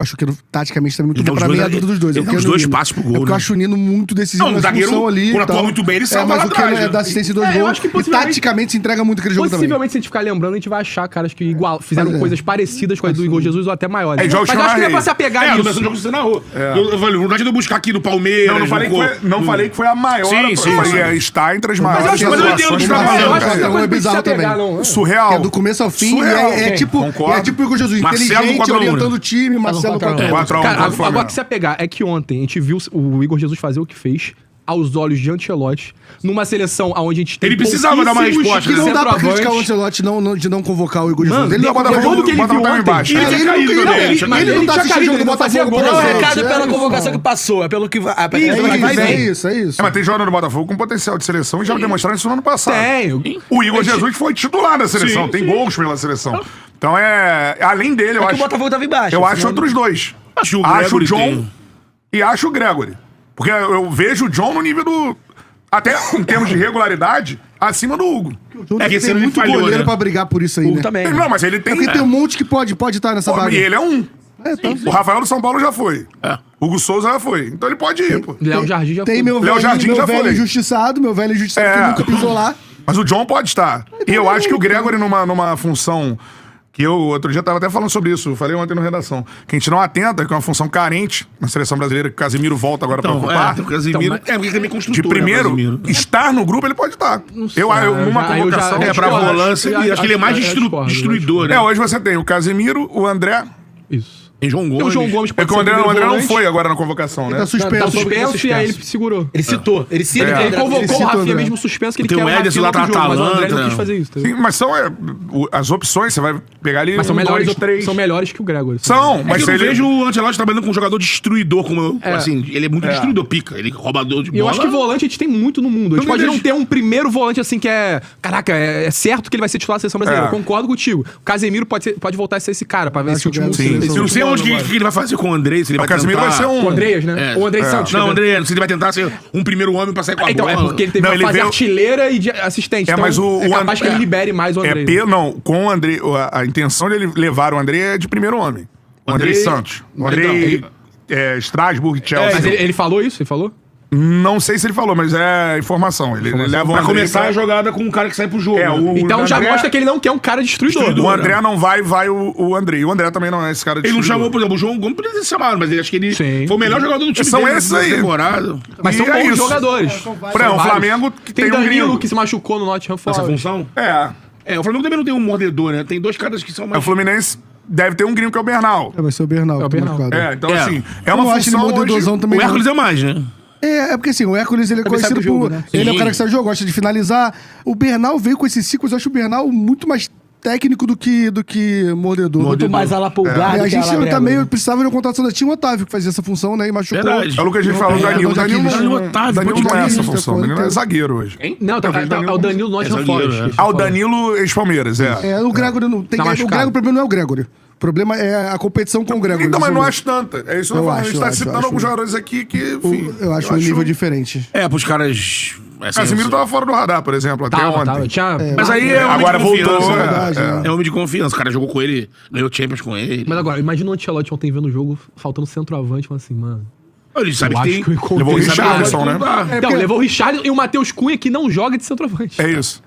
Acho que taticamente tá muito bom. Pra mim é a dúvida dos dois. Ele tem os dois passos pro gol, porque eu acho o Nino muito decisivo na expulsão ali. Quando atua muito bem, ele salva lá atrás. Mas o Keno é da assistência de 2 gols. E taticamente se entrega muito aquele jogo também. Possivelmente, se a gente ficar lembrando, a gente vai achar caras que fizeram coisas parecidas com a do Igor Jesus ou até maiores. Mas acho que não é pra se apegar nisso. No jogo você narrou. Eu falei, não adianta eu buscar aqui no Palmeiras. Não falei que foi a maior. Está entre as Mas maiores. eu entendo o que você tá falando. É bizarro também. Surreal. É do começo ao fim. É tipo o Igor Jesus. Inteligente, orientando o time. Marcelo 4x1. Agora que se apegar, é que ontem a gente viu o Igor Jesus fazer o que fez aos olhos de Ancelotti, numa seleção onde a gente tem... Ele precisava dar uma resposta, que não dá pra criticar o Ancelotti de não convocar o Igor Jesus. Ele não Botafogo que ele viu ontem. Ele não tá assistindo o jogo do Botafogo. Não é cada pela convocação que passou, é pelo que vai... É isso. Mas tem jogador do Botafogo com potencial de seleção e já demonstraram isso no ano passado. O Igor Jesus foi titular da seleção, tem gols pela seleção. Então além dele, eu acho... o Botafogo tava embaixo. Eu acho outros dois. Acho o John e acho o Gregory. Porque eu vejo o John no nível do... Até em termos de regularidade, acima do Hugo. Que tem muito goleiro pra brigar por isso aí, né? Também. Não, mas ele tem... Porque tem um monte que pode estar nessa vaga. E ele é um. O Rafael do São Paulo já foi. Hugo Souza já foi. Então ele pode ir, pô. Léo Jardim já foi. Tem meu velho injustiçado, que nunca pisou lá. Mas o John pode estar. E eu acho que o Gregory numa função... Que eu, outro dia, tava até falando sobre isso. Eu falei ontem na redação. Que a gente não atenta, que é uma função carente na seleção brasileira, que o Casemiro volta agora pra ocupar. O Casemiro porque ele também construtor. De primeiro, estar no grupo, ele pode estar. Numa convocação... pra volância, acho que ele é mais destruidor, né? Hoje você tem o Casemiro, o André... Isso. Tem João Gomes. O João Gomes pode ser o André não foi agora na convocação, né? Tá suspenso. E aí ele segurou. Ele citou. Ele convocou o Rafinha mesmo suspenso, que ele quer o Ederson lá pra Atalanta, mas o André não quis fazer isso. Sim, mas são as opções, você vai pegar ali mas são melhores que o Gregory. Mas eu vejo o Ancelotti trabalhando com um jogador destruidor, assim, ele é muito destruidor, pica, ele é roubador de bola. E eu acho que volante a gente tem muito no mundo. A gente pode não ter um primeiro volante assim que é... Caraca, é certo que ele vai ser titular da seleção brasileira. Eu concordo contigo. O Casemiro pode voltar a ser esse cara, pra ver se o último... Eu não sei onde que ele vai fazer com o André, se ele vai Casemiro vai ser o Andreas, né? O André Santos. Não, o André, se ele vai tentar ser um primeiro homem pra sair com a bola. Então, é porque ele teve uma fase artilheira e de assistente. Então, mas é capaz que ele libere mais o André. Não, com o André, a intenção dele levar o André é de primeiro homem. O André Santos. O André Strasbourg, Chelsea. Mas ele falou isso? Ele falou? Não sei se ele falou, mas é informação. Ele leva pra começar a jogada com um cara que sai pro jogo. Então já mostra que ele não quer um cara destruidor. O André não vai o André. E o André também não é esse cara destruidor. Ele não chamou, por exemplo, o João Gomes poderia ter chamado, mas ele acho que ele foi o melhor jogador do time. São esses aí. Temporada. Mas são bons jogadores. O Flamengo tem Danilo que se machucou no Nottingham Forest. Essa função? O Flamengo também não tem um mordedor, né? Tem dois caras que são mais... O Fluminense deve ter um gringo que é o Bernal. Vai ser o Bernal. Então assim, é uma função hoje... O Hércules é mais, né? É porque assim, o Hércules ele é conhecido por... Né? Ele é o cara que sabe o jogo, gosta de finalizar. O Bernal veio com esses ciclos, eu acho o Bernal muito mais técnico do que mordedor. Muito mais alapulgado. A gente também precisava de uma contratação da Tinha Otávio, que fazia essa função, né? E machucou. É o que a gente falou, Danilo. Danilo não é essa função. Danilo é zagueiro hoje. Não, é o Danilo Nottingham Forest. O Danilo ex-Palmeiras, o Gregory não tem. O Gregory, o problema não é o Gregory. O problema é a competição com o Gregory. Então, mas não acho tanta. É isso que eu falo. A gente tá citando alguns jogadores aqui que, enfim... Eu acho um nível diferente. Pros caras... Casemiro tava fora do radar, por exemplo, até ontem. Mas aí agora voltou. É homem de confiança. O cara jogou com ele, ganhou Champions com ele. Mas agora, imagina o Ancelotti ontem vendo o jogo, faltando centroavante, falando assim, mano... Ele sabe que tem... Levou o Richarlison, né? Então, levou o Richarlison e o Matheus Cunha, que não joga de centroavante. É isso.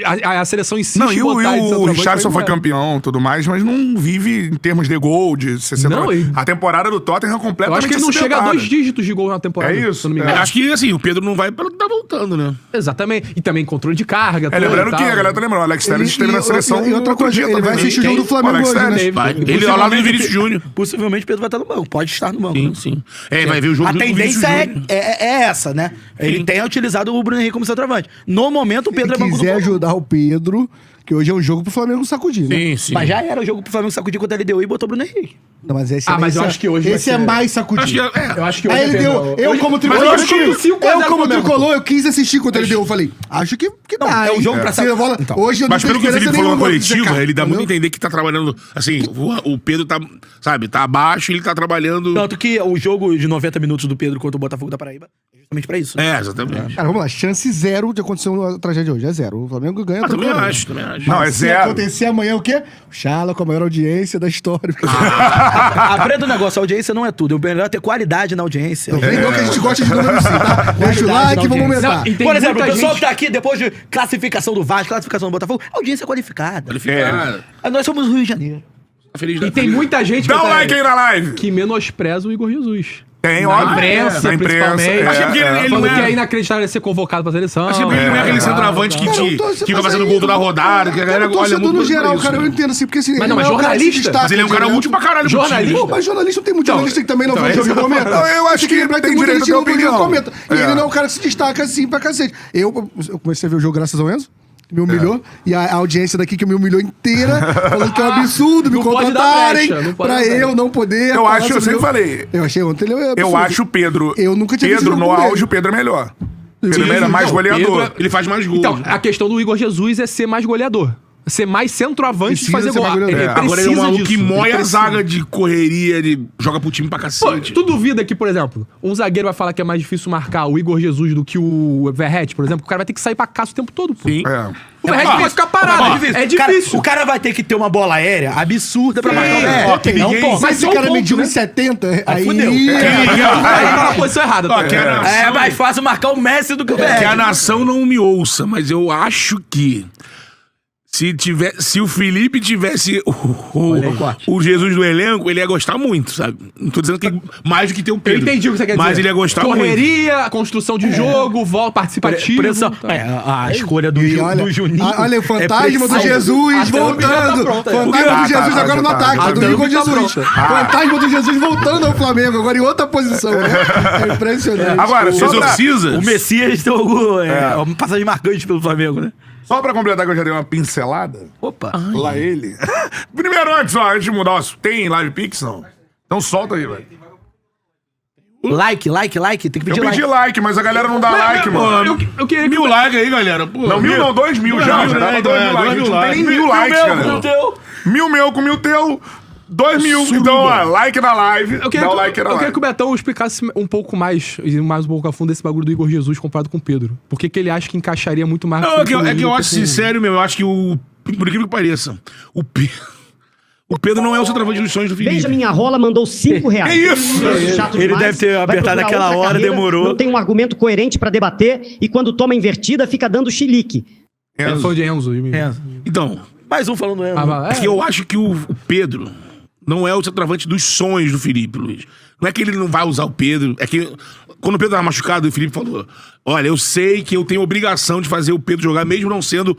A seleção insiste em botar ele de centroavante. O Richarlison foi campeão e tudo mais, mas não vive em termos de gol, de ser centroavante. A temporada do Tottenham é completamente... Eu acho que ele não chega a 2 dígitos de gol na temporada. É isso. Acho que, assim, o Pedro não vai pelo que tá voltando, né? Exatamente. E também controle de carga. Lembrando que a galera tá lembrando, o Alex Telles esteve na seleção. E outra coisa, ele vai assistir o jogo do Flamengo hoje, né? Ele ao lado do Vinícius Júnior. Possivelmente o Pedro vai estar no banco. Pode estar no banco. Sim. Vai ver o jogo do Vinícius Júnior. É essa, né? Ele tem utilizado o Bruno Henrique como centroavante. No momento, o Pedro é banco do quiser ajudar o Pedro, que hoje é um jogo pro Flamengo sacudir, né? Sim. Mas já era o jogo pro Flamengo sacudir quando ele deu e botou o Bruno Henrique. Não, mas esse mas eu acho que hoje esse é mais sacudir. Eu acho que hoje ele deu. Eu como tricolor, eu quis assistir quando ele deu. Eu falei, acho que dá. É um jogo pra sair. Hoje eu não mas pelo que o Felipe falou na coletiva, ele dá muito a entender que tá trabalhando. Assim, o Pedro tá, sabe, tá abaixo e ele tá trabalhando. Tanto que o jogo de 90 minutos do Pedro contra o Botafogo da Paraíba é justamente pra isso. Exatamente. Cara, vamos lá. Chance zero de acontecer uma tragédia hoje. É zero. O Flamengo ganha. Também acho. Não, é zero. Se acontecer amanhã o quê? O Chala com a maior audiência da história. Aprenda o negócio, a audiência não é tudo. O melhor é ter qualidade na audiência. Não que a gente gosta de número assim, tá? Deixa o like e vamos aumentar. Por exemplo, o pessoal que tá aqui depois de classificação do Vasco, classificação do Botafogo, audiência qualificada. Nós somos o Rio de Janeiro. E tem muita gente dá um like aí na live que menospreza o Igor Jesus. Tem, na imprensa, principalmente. Acho que ele não que é inacreditável ser convocado pra seleção. Acho que ele não é aquele centroavante que vai fazendo gol toda a rodada, que a galera olha muito no geral, cara, eu entendo assim, porque assim... Mas jornalista... Mas ele é um cara útil pra caralho. Jornalista? Mas jornalista não tem muito jornalista que também não vê o jogo e comenta. Eu acho que tem direito de opinião. E ele não é um cara que se destaca assim pra cacete. Eu comecei a ver o jogo graças ao Enzo. Me humilhou. E a audiência daqui que me humilhou inteira, falando que é um absurdo me contratarem pra eu não poder. Eu sempre falei. Eu achei ontem ele é eu acho o Pedro. Eu nunca tinha Pedro no auge, o Pedro é melhor. Pedro é mais goleador. Ele faz mais gols. Então, a questão do Igor Jesus é ser mais goleador. ser mais centroavante de fazer gol. Agora ele é um maluco que moe a zaga de correria, ele joga pro time pra cacete. Pô, tu duvida que, por exemplo, um zagueiro vai falar que é mais difícil marcar o Igor Jesus do que o Verratti, por exemplo? O cara vai ter que sair pra caça o tempo todo, pô. Sim. O Verratti pode ficar parado, é difícil. O cara vai ter que ter uma bola aérea absurda pra marcar o Verratti. Mas se o cara mediu 1,70, aí fudeu. Tá na posição errada. É mais fácil marcar o Messi do que o Verratti. Que a nação não me ouça, mas eu acho que se o Felipe tivesse o Jesus do elenco, ele ia gostar muito, sabe? Não tô dizendo que mais do que ter o Pedro. Eu entendi o que você quer dizer. Mas ele ia gostar muito. Correria, construção de jogo, volta participativo. A escolha do Juninho. Olha, o fantasma do Jesus voltando. Fantasma do Jesus agora no ataque. Do Igor Jesus. Fantasma do Jesus voltando ao Flamengo, agora em outra posição. É impressionante. Agora, o Messias tem uma passagem marcante pelo Flamengo, né? Só pra completar que eu já dei uma pincelada. Opa. Lá ele. Primeiro, antes de mudar, tem Live Pix, não? Então solta aí, velho. Like. Tem que pedir like. Eu pedi like, mas a galera não dá like, mano. Eu queria 1000 likes aí, galera. Pô, não, 1000 não, 2000 já. Já dava 2000 likes. Não tem nem 1000 likes, galera. 1000 meu com 1000 teu. 2000, então, ó, like na live. Eu queria que o Betão explicasse um pouco mais um pouco a fundo desse bagulho do Igor Jesus comparado com o Pedro. Por que ele acha que encaixaria muito mais... Não, é que eu acho sincero mesmo, eu acho que por incrível que pareça, o Pedro não é o centroavante dos sonhos do Felipe. Benjamin Arrola mandou R$5. É isso! Ele deve ter apertado aquela hora, demorou. Não tem um argumento coerente pra debater e quando toma invertida fica dando chilique. É fã de Enzo. Então... Mais um falando Enzo. É que eu acho que o Pedro... não é o centroavante dos sonhos do Felipe, Luiz. Não é que ele não vai usar o Pedro. É que quando o Pedro estava machucado, o Felipe falou: olha, eu sei que eu tenho obrigação de fazer o Pedro jogar, mesmo não sendo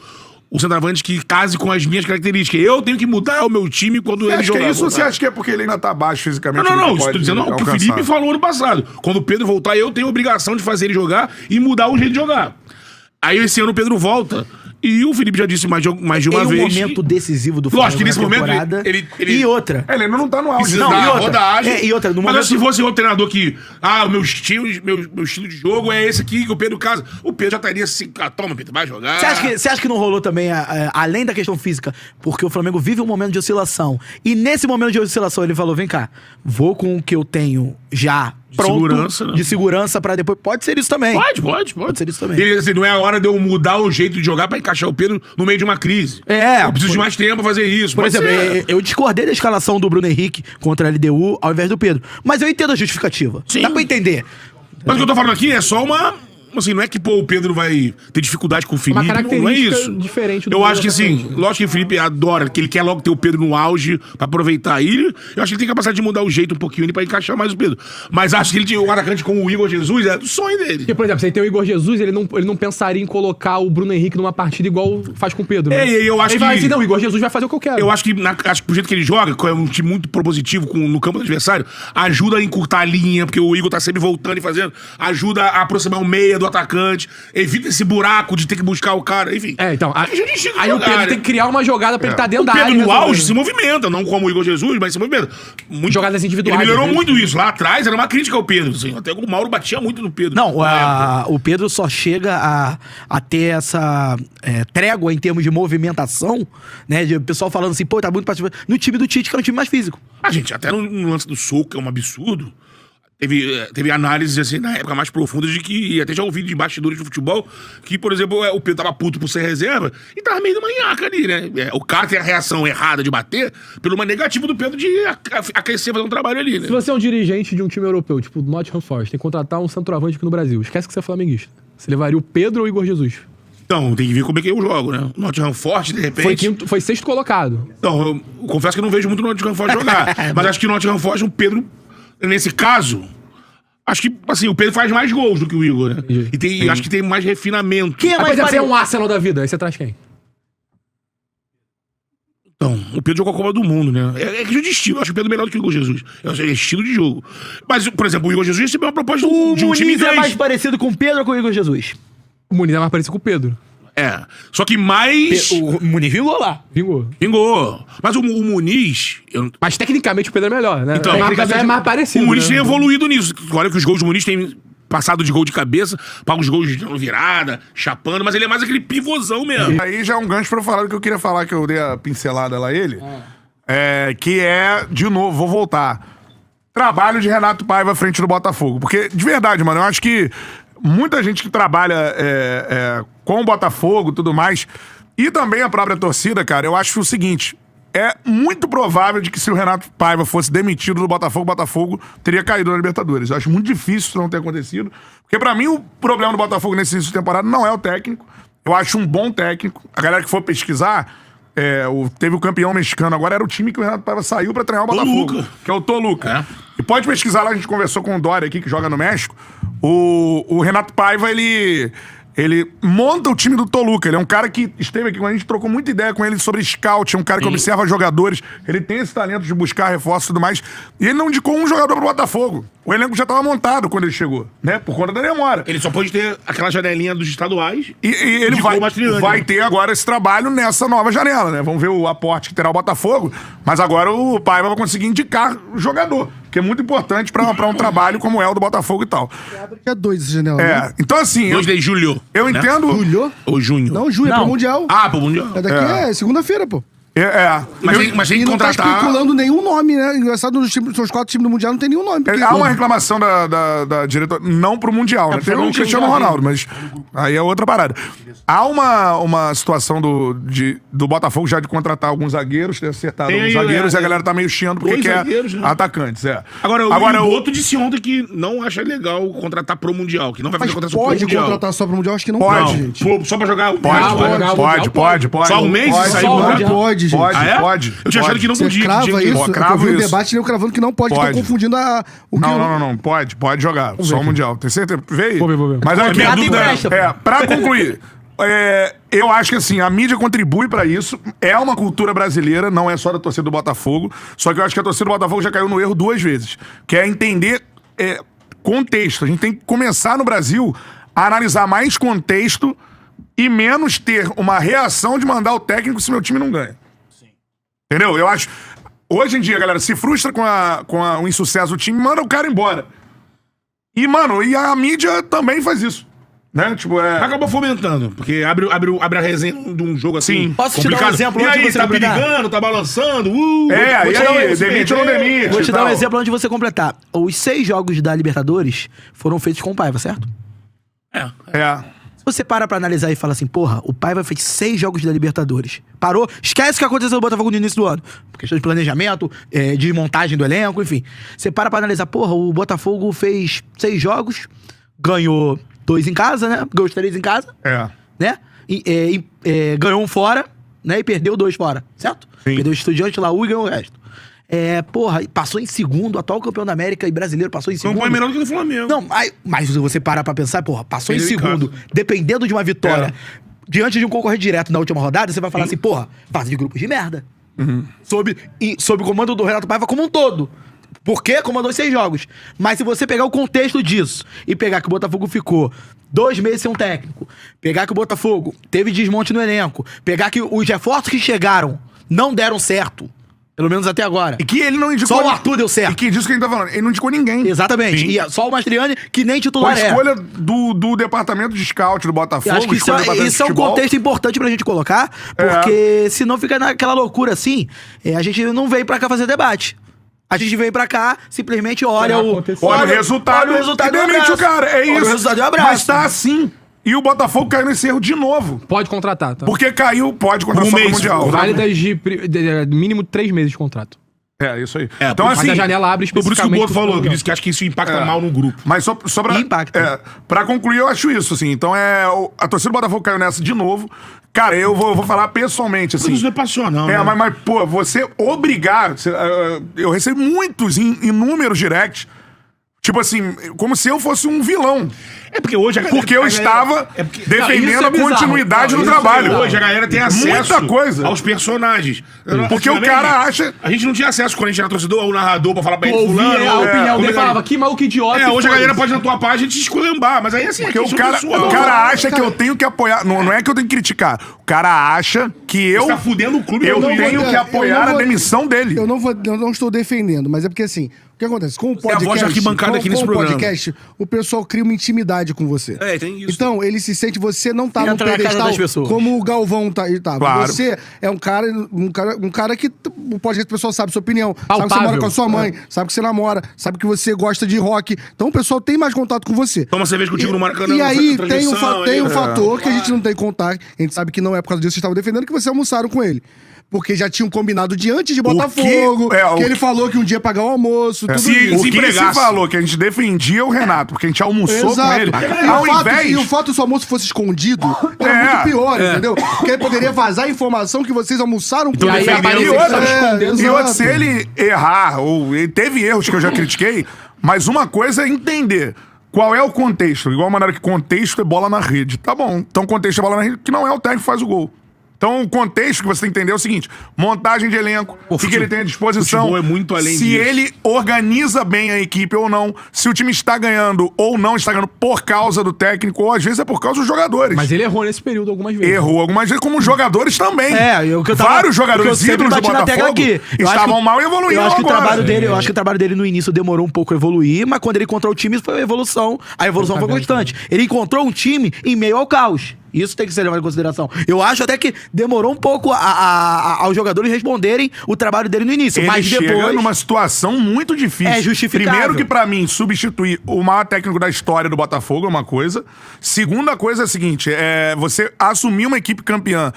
o centroavante que case com as minhas características. Eu tenho que mudar o meu time quando ele jogar. Você acha que é isso ou você acha que é porque ele ainda tá baixo fisicamente? Não. Estou dizendo o que o Felipe falou ano passado. Quando o Pedro voltar, eu tenho obrigação de fazer ele jogar e mudar o jeito de jogar. Aí esse ano o Pedro volta. E o Felipe já disse mais de uma vez. Em um momento decisivo do Flamengo. Lógico que nesse momento ele... E outra. Ele ainda não tá no auge. Não, e rodagem. E outra, no mas momento... se fosse outro treinador que... meu estilo de jogo é esse aqui, que o Pedro casa. O Pedro já estaria assim, toma, Pedro, vai jogar. Você acha que não rolou também, além da questão física, porque o Flamengo vive um momento de oscilação. E nesse momento de oscilação ele falou, vem cá, vou com o que eu tenho já... pronto, de segurança pra depois. Pode ser isso também. Pode ser isso também. Ele, assim, não é a hora de eu mudar o jeito de jogar pra encaixar o Pedro no meio de uma crise. Eu preciso de mais tempo pra fazer isso. Por exemplo, eu discordei da escalação do Bruno Henrique contra a LDU ao invés do Pedro. Mas eu entendo a justificativa. Sim. Dá pra entender. Mas o que eu tô falando aqui é só uma... Assim, não é que o Pedro vai ter dificuldade com o Felipe, não é isso. Diferente do eu acho que assim, lógico que o Felipe adora, que ele quer logo ter o Pedro no auge pra aproveitar ele. Eu acho que ele tem capacidade de mudar o jeito um pouquinho ali pra encaixar mais o Pedro. Mas acho que ele tinha o atacante com o Igor Jesus, é do sonho dele. Porque, por exemplo, se ele tem o Igor Jesus, ele não pensaria em colocar o Bruno Henrique numa partida igual faz com o Pedro. Né? Eu acho ele vai assim, não, o Igor Jesus vai fazer o que eu quero. Eu acho que pro jeito que ele joga, que é um time muito propositivo no campo do adversário, ajuda a encurtar a linha, porque o Igor tá sempre voltando e fazendo, ajuda a aproximar o meia do atacante. Evita esse buraco de ter que buscar o cara, enfim. Então. Aí o Pedro tem que criar uma jogada pra ele estar dentro da área. O Pedro no auge se movimenta, não como o Igor Jesus, mas se movimenta. Jogadas individuais. Ele melhorou muito isso. Lá atrás era uma crítica ao Pedro. Assim. Até o Mauro batia muito no Pedro. Não, o Pedro só chega a ter essa trégua em termos de movimentação, né? De o pessoal falando assim, tá muito participando. No time do Tite, que é um time mais físico. Gente, até no lance do soco, que é um absurdo. Teve análises, assim, na época mais profundas de que, até já ouvi de bastidores do futebol, que, por exemplo, o Pedro tava puto por ser reserva e tava meio de manhaca ali, né? O cara tem a reação errada de bater pelo uma negativa do Pedro de aquecer, fazer um trabalho ali, né? Se você é um dirigente de um time europeu, tipo o Nottingham Forest, tem que contratar um centroavante aqui no Brasil, esquece que você é flamenguista. Você levaria o Pedro ou o Igor Jesus? Então, tem que ver como é que eu jogo, né? O Nottingham Forest, de repente... Foi sexto colocado. Então, eu confesso que eu não vejo muito o Nottingham Forest jogar. Mas acho que o Nottingham Forest, o Pedro... Nesse caso, acho que, assim, o Pedro faz mais gols do que o Igor, né? E acho que tem mais refinamento. Quem é mais você é um Arsenal da vida, aí você traz quem? Então, o Pedro jogou a Copa do Mundo, né? É questão de estilo. Eu acho o Pedro melhor do que o Igor Jesus. É estilo de jogo. Mas, por exemplo, o Igor Jesus recebeu uma proposta de um time inglês. O Muniz é mais parecido com o Pedro ou com o Igor Jesus? O Muniz é mais parecido com o Pedro. Só que mais... O Muniz vingou lá. Vingou. Mas o Muniz... Mas tecnicamente o Pedro é melhor, né? Então, é mais parecido. O Muniz tem evoluído nisso. Olha que os gols do Muniz têm passado de gol de cabeça, para os gols de virada, chapando, mas ele é mais aquele pivôzão mesmo. Aí já é um gancho pra eu falar do que eu queria falar, que eu dei a pincelada lá a ele. Que é, de novo, vou voltar. Trabalho de Renato Paiva à frente do Botafogo. Porque, de verdade, mano, eu acho que muita gente que trabalha com o Botafogo e tudo mais, e também a própria torcida, cara, eu acho o seguinte: é muito provável de que se o Renato Paiva fosse demitido do Botafogo, o Botafogo teria caído na Libertadores. Eu acho muito difícil isso não ter acontecido. Porque pra mim o problema do Botafogo nesse início de temporada não é o técnico. Eu acho um bom técnico. A galera que for pesquisar, teve o campeão mexicano agora, era o time que o Renato Paiva saiu pra treinar o Botafogo. Toluca. Que é o Toluca. E pode pesquisar lá, a gente conversou com o Dória aqui, que joga no México. O Renato Paiva, ele monta o time do Toluca. Ele é um cara que esteve aqui, a gente trocou muita ideia com ele sobre scout, é um cara que observa jogadores, ele tem esse talento de buscar reforço e tudo mais. E ele não indicou um jogador pro Botafogo. O elenco já estava montado quando ele chegou, né? Por conta da demora. Ele só pode ter aquela janelinha dos estaduais. E ele vai ter agora esse trabalho nessa nova janela, né? Vamos ver o aporte que terá o Botafogo. Mas agora o Paiva vai conseguir indicar o jogador, que é muito importante pra um trabalho como é o do Botafogo e tal. É 2 essa janela, né? Então assim... 2 de julho. Eu entendo... Julho? Ou junho? Não, junho, é pro Mundial. Ah, pro Mundial. É daqui, segunda-feira, pô. Mas tem que contratar... não tá especulando nenhum nome, né? Engraçado, nos 4 times do Mundial não tem nenhum nome. Porque... Há uma reclamação da diretora, não pro Mundial, né? Tem o Cristiano Ronaldo, mas aí é outra parada. Há uma situação do Botafogo já de contratar alguns zagueiros, ter acertado alguns zagueiros, e a galera tá meio chiando porque quer atacantes, Agora, o outro disse ontem que não acha legal contratar pro Mundial, que não vai fazer contratação pro Mundial. Pode contratar só pro Mundial? Acho que não pode, gente. Só pra jogar? Pode. Só um mês? Pode, gente. Pode. Eu tinha achado que não podia. Crava isso. Eu vi o debate e eu cravando que não pode. Tô confundindo o que... Não. Pode jogar. Só o Mundial. Tem certeza? Vê aí. Vou ver. Mas aqui a dúvida pra concluir... eu acho que assim, a mídia contribui pra isso. É uma cultura brasileira, não é só da torcida do Botafogo. Só que eu acho que a torcida do Botafogo já caiu no erro 2 vezes. Que é entender contexto. A gente tem que começar no Brasil a analisar mais contexto e menos ter uma reação de mandar o técnico se meu time não ganha. Entendeu? Eu acho... Hoje em dia, galera, se frustra com o insucesso do time, manda o cara embora. E, mano, e a mídia também faz isso. Né? Tipo, acaba fomentando, porque abre a resenha de um jogo assim. Sim. Posso te dar um exemplo? E aí, tá perigando, tá balançando. E aí, demite ou não demite? Vou te dar um exemplo antes de você completar. Os 6 jogos da Libertadores foram feitos com o Paiva, certo? Se você para pra analisar e fala assim, porra, o Paiva fez 6 jogos da Libertadores. Parou, esquece o que aconteceu no Botafogo no início do ano. Questão de planejamento, de montagem do elenco, enfim. Você para pra analisar, porra, o Botafogo fez 6 jogos, ganhou 2 em casa, né? Ganhou os 3 em casa. Né? Ganhou 1 fora, né? E perdeu 2 fora, certo? Sim. Perdeu o Estudiante, Laú e ganhou o resto. Passou em segundo, atual campeão da América e brasileiro passou em segundo. Não foi melhor do que no Flamengo. Não, mas se você parar pra pensar, porra, passou em segundo, dependendo de uma vitória, diante de um concorrente direto na última rodada, você vai falar assim, porra, fase de grupos de merda. Sob o comando do Renato Paiva como um todo. Porque comandou 6 jogos. Mas se você pegar o contexto disso e pegar que o Botafogo ficou 2 meses sem um técnico, pegar que o Botafogo teve desmonte no elenco, pegar que os reforços que chegaram não deram certo, pelo menos até agora. E que ele não indicou... Só o Arthur deu certo. E que disso que a gente tá falando. Ele não indicou ninguém. Exatamente. Sim. E só o Mastriani, que nem titular a escolha do departamento de scout do Botafogo. Acho que isso é um contexto importante pra gente colocar, porque senão fica naquela loucura assim, a gente não veio pra cá fazer debate. A gente vem pra cá, simplesmente olha o resultado e demite o cara. É isso. O resultado é um abraço. Mas tá assim. E o Botafogo caiu nesse erro de novo. Pode contratar, tá? Porque caiu, pode contratar só pro Mundial. Válidas de mínimo 3 meses de contrato. Isso aí. Então, assim, mas a janela abre especificamente. Por isso que o Boto falou, que disse que acho que isso impacta mal no grupo. Mas só pra... pra concluir, eu acho isso, assim. Então, a torcida do Botafogo caiu nessa de novo. Cara, eu vou falar pessoalmente, assim... Isso não é passional, né? Mas, pô, você obrigar... Eu recebo muitos, inúmeros directs, tipo assim, como se eu fosse um vilão. Porque hoje Porque eu estava defendendo a continuidade do trabalho. Hoje a galera tem acesso muita coisa aos personagens. Porque o cara acha... A gente não tinha acesso quando a gente era torcedor ao narrador pra falar pra ele fulano. A opinião dele falava, que maluco idiota. Hoje a galera pode na tua página te esculhambar, mas aí assim... Porque o cara acha que eu tenho que apoiar... Não é que eu tenho que criticar. O cara acha que eu... Você tá fudendo o clube. Eu tenho que apoiar a demissão dele. Eu não estou defendendo, mas é porque assim, o que acontece? Com o podcast, a voz de arquibancada aqui nesse programa. Podcast, o pessoal cria uma intimidade com você. Tem isso. Então, ele se sente, você não tá no pedestal como o Galvão tá. Claro. Você é um cara que o podcast, o pessoal sabe sua opinião, Palpável. sabe que você mora com a sua mãe, sabe que você namora, sabe que você gosta de rock. Então o pessoal tem mais contato com você. Toma cerveja contigo no Maracanã. E aí tem um fator que a gente não tem contato, a gente sabe que não é por causa disso que vocês estavam defendendo, que vocês almoçaram com ele. Porque já tinham combinado de antes de Botafogo, que ele falou que um dia ia pagar o almoço, tudo isso. O que se falou que a gente defendia o Renato, porque a gente almoçou com ele. E o fato de o almoço fosse escondido era muito pior, entendeu? Porque ele poderia vazar a informação que vocês almoçaram com ele. E outra, se ele errar, ou ele teve erros que eu já critiquei, mas uma coisa é entender qual é o contexto. Igual a maneira que contexto é bola na rede. Tá bom, então contexto é bola na rede, que não é o técnico que faz o gol. Então, o contexto que você tem que entender é o seguinte: montagem de elenco, o que ele tem à disposição. Futebol é muito além se disso. ele organiza bem a equipe ou não, se o time está ganhando ou não está ganhando por causa do técnico, ou às vezes é por causa dos jogadores. Mas ele errou nesse período algumas vezes. Errou algumas vezes, como os jogadores também. Vários Vários jogadores ídolos do Botafogo estavam mal e evoluindo. Eu acho que o trabalho dele no início demorou um pouco a evoluir, mas quando ele encontrou o time foi uma evolução. A evolução foi constante. Ele encontrou um time em meio ao caos. Isso tem que ser levado em consideração. Eu acho até que demorou um pouco aos jogadores responderem o trabalho dele no início. Ele mas depois chega numa situação muito difícil. É justificável. Primeiro que, pra mim, substituir o maior técnico da história do Botafogo é uma coisa. Segunda coisa é a seguinte, você assumir uma equipe campeã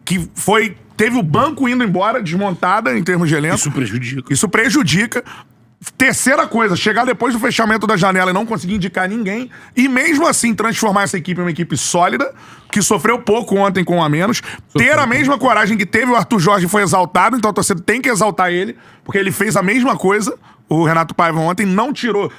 que teve o banco indo embora, desmontada em termos de elenco. Isso prejudica. Terceira coisa, chegar depois do fechamento da janela e não conseguir indicar ninguém, e mesmo assim transformar essa equipe em uma equipe sólida, que sofreu pouco ontem com um a menos, ter a mesma coragem que teve o Arthur Jorge, foi exaltado, então a torcida tem que exaltar ele, porque ele fez a mesma coisa, o Renato Paiva ontem, não tirou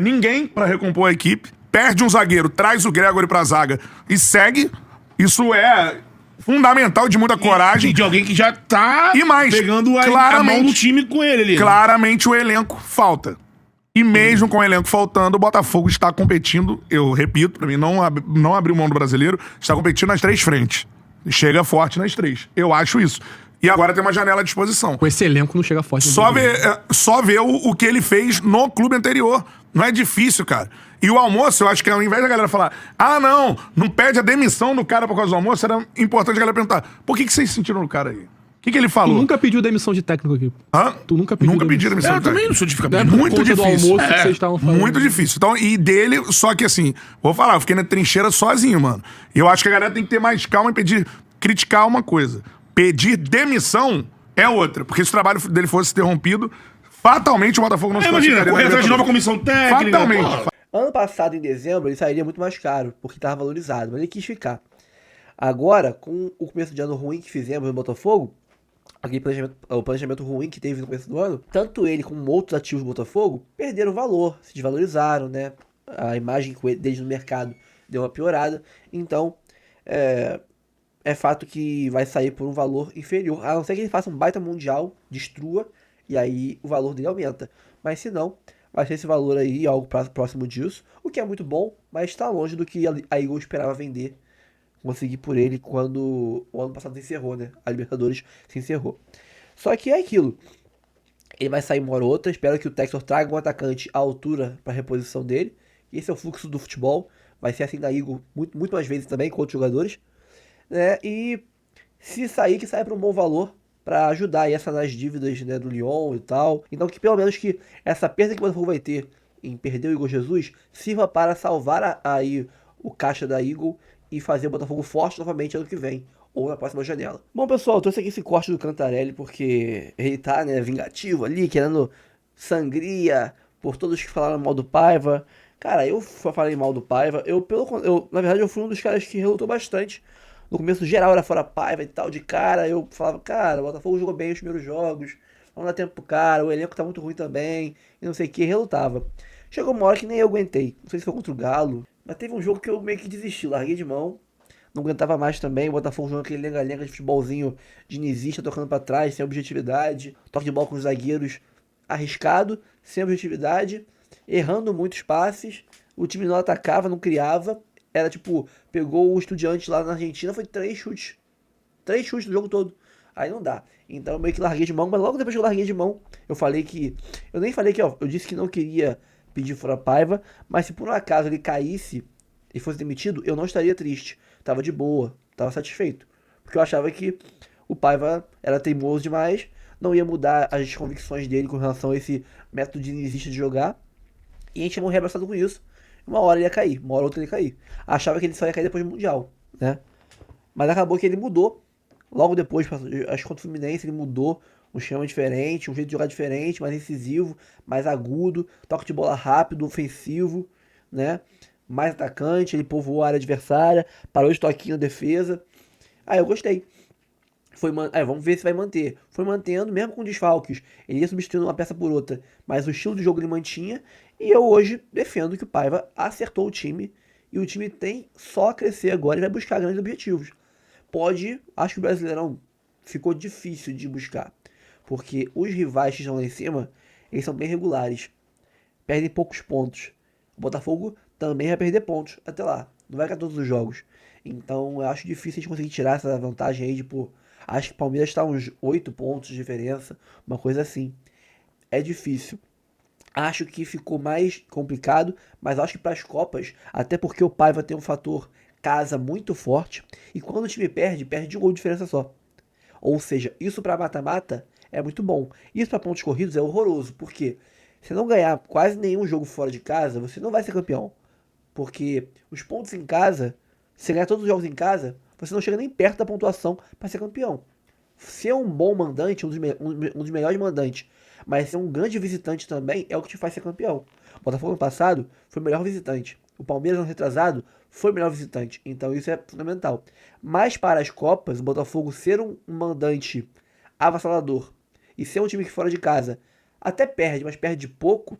ninguém pra recompor a equipe, perde um zagueiro, traz o Gregory pra zaga e segue. Isso é fundamental, de muita coragem. E de alguém que já tá pegando a mão do time com ele ali. Claramente o elenco falta. E mesmo com o elenco faltando, o Botafogo está competindo, eu repito, pra mim não abriu mão do brasileiro, está competindo nas 3 frentes. Chega forte nas 3. Eu acho isso. E agora tem uma janela à disposição. Com esse elenco não chega forte. Só ver o que ele fez no clube anterior. Não é difícil, cara. E o almoço, eu acho que ao invés da galera falar, não pede a demissão do cara por causa do almoço, era importante a galera perguntar, por que vocês sentiram no cara aí? O que ele falou? Tu nunca pediu demissão de técnico aqui. Tu nunca pediu demissão de técnico. Eu também não sou de ficar pedindo. Muito difícil. Do almoço que vocês estavam falando. Muito difícil. Então, e dele, só que assim, vou falar, eu fiquei na trincheira sozinho, mano. E eu acho que a galera tem que ter mais calma e criticar uma coisa. Pedir demissão é outra. Porque se o trabalho dele fosse interrompido, fatalmente o Botafogo não se classificaria. Correr atrás de nova comissão técnica. Fatalmente. Ano passado, em dezembro, ele sairia muito mais caro, porque estava valorizado, mas ele quis ficar. Agora, com o começo de ano ruim que fizemos no Botafogo, o planejamento ruim que teve no começo do ano, tanto ele como outros ativos do Botafogo perderam valor, se desvalorizaram, né? A imagem deles no mercado deu uma piorada. Então, é fato que vai sair por um valor inferior, a não ser que ele faça um baita mundial, destrua, e aí o valor dele aumenta. Mas se não, vai ser esse valor aí, algo próximo disso, o que é muito bom, mas está longe do que a Eagle esperava vender, conseguir por ele quando o ano passado se encerrou, né? A Libertadores se encerrou. Só que é aquilo, ele vai sair uma hora ou outra, espero que o Textor traga um atacante à altura para a reposição dele, esse é o fluxo do futebol, vai ser assim da Eagle muito mais vezes também com outros jogadores, né? E se sair, que saia por um bom valor, para ajudar aí a sanar as dívidas, né, do Lyon e tal. Então que pelo menos que essa perda que o Botafogo vai ter em perder o Igor Jesus sirva para salvar aí o caixa da Eagle e fazer o Botafogo forte novamente ano que vem, ou na próxima janela. Bom, pessoal, eu trouxe aqui esse corte do Cantarelli porque ele tá, né, vingativo ali, querendo sangria por todos que falaram mal do Paiva. Cara, eu falei mal do Paiva, na verdade eu fui um dos caras que relutou bastante. No começo geral era fora Paiva e tal, de cara, eu falava, cara, o Botafogo jogou bem os primeiros jogos, vamos dar tempo pro cara, o elenco tá muito ruim também, e não sei o que, relutava. Chegou uma hora que nem eu aguentei, não sei se foi contra o Galo, mas teve um jogo que eu meio que desisti, larguei de mão, não aguentava mais também, o Botafogo jogando aquele lenga-lenga de futebolzinho dinizista, tocando pra trás, sem objetividade, toque de bola com os zagueiros arriscado, sem objetividade, errando muitos passes, o time não atacava, não criava. Era tipo, pegou o Estudiantes lá na Argentina, foi 3 chutes. 3 chutes no jogo todo. Aí não dá. Então eu meio que larguei de mão, mas logo depois que eu larguei de mão, eu falei que... Eu nem falei que, ó, eu disse que não queria pedir fora Paiva, mas se por um acaso ele caísse e fosse demitido, eu não estaria triste. Tava de boa, tava satisfeito. Porque eu achava que o Paiva era teimoso demais, não ia mudar as convicções dele com relação a esse método dinizista de jogar. E a gente ia morrer abraçado com isso. Uma hora ele ia cair, uma hora outra ele ia cair. Achava que ele só ia cair depois do Mundial, né? Mas acabou que ele mudou. Logo depois, acho que contra o Fluminense, ele mudou um esquema diferente, um jeito de jogar diferente, mais incisivo, mais agudo, toque de bola rápido, ofensivo, né? Mais atacante, ele povoou a área adversária, parou de toquinho na defesa. Eu gostei. Vamos ver se vai manter. Foi mantendo, mesmo com desfalques. Ele ia substituindo uma peça por outra, mas o estilo de jogo ele mantinha. E eu hoje defendo que o Paiva acertou o time. E o time tem só a crescer agora e vai buscar grandes objetivos. Acho que o Brasileirão ficou difícil de buscar. Porque os rivais que estão lá em cima, eles são bem regulares. Perdem poucos pontos. O Botafogo também vai perder pontos até lá. Não vai ganhar todos os jogos. Então eu acho difícil a gente conseguir tirar essa vantagem aí de, acho que o Palmeiras está uns 8 pontos de diferença, uma coisa assim. É difícil. Acho que ficou mais complicado, mas acho que para as Copas, até porque o Paiva tem um fator casa muito forte, e quando o time perde de um gol de diferença só. Ou seja, isso para mata-mata é muito bom. Isso para pontos corridos é horroroso, porque se não ganhar quase nenhum jogo fora de casa, você não vai ser campeão. Porque os pontos em casa, se ganhar todos os jogos em casa, você não chega nem perto da pontuação para ser campeão. Ser um bom mandante, um dos melhores mandantes, mas ser um grande visitante também é o que te faz ser campeão. O Botafogo no passado foi o melhor visitante. O Palmeiras no retrasado foi o melhor visitante. Então isso é fundamental. Mas para as Copas, o Botafogo ser um mandante avassalador e ser um time que fora de casa até perde, mas perde pouco,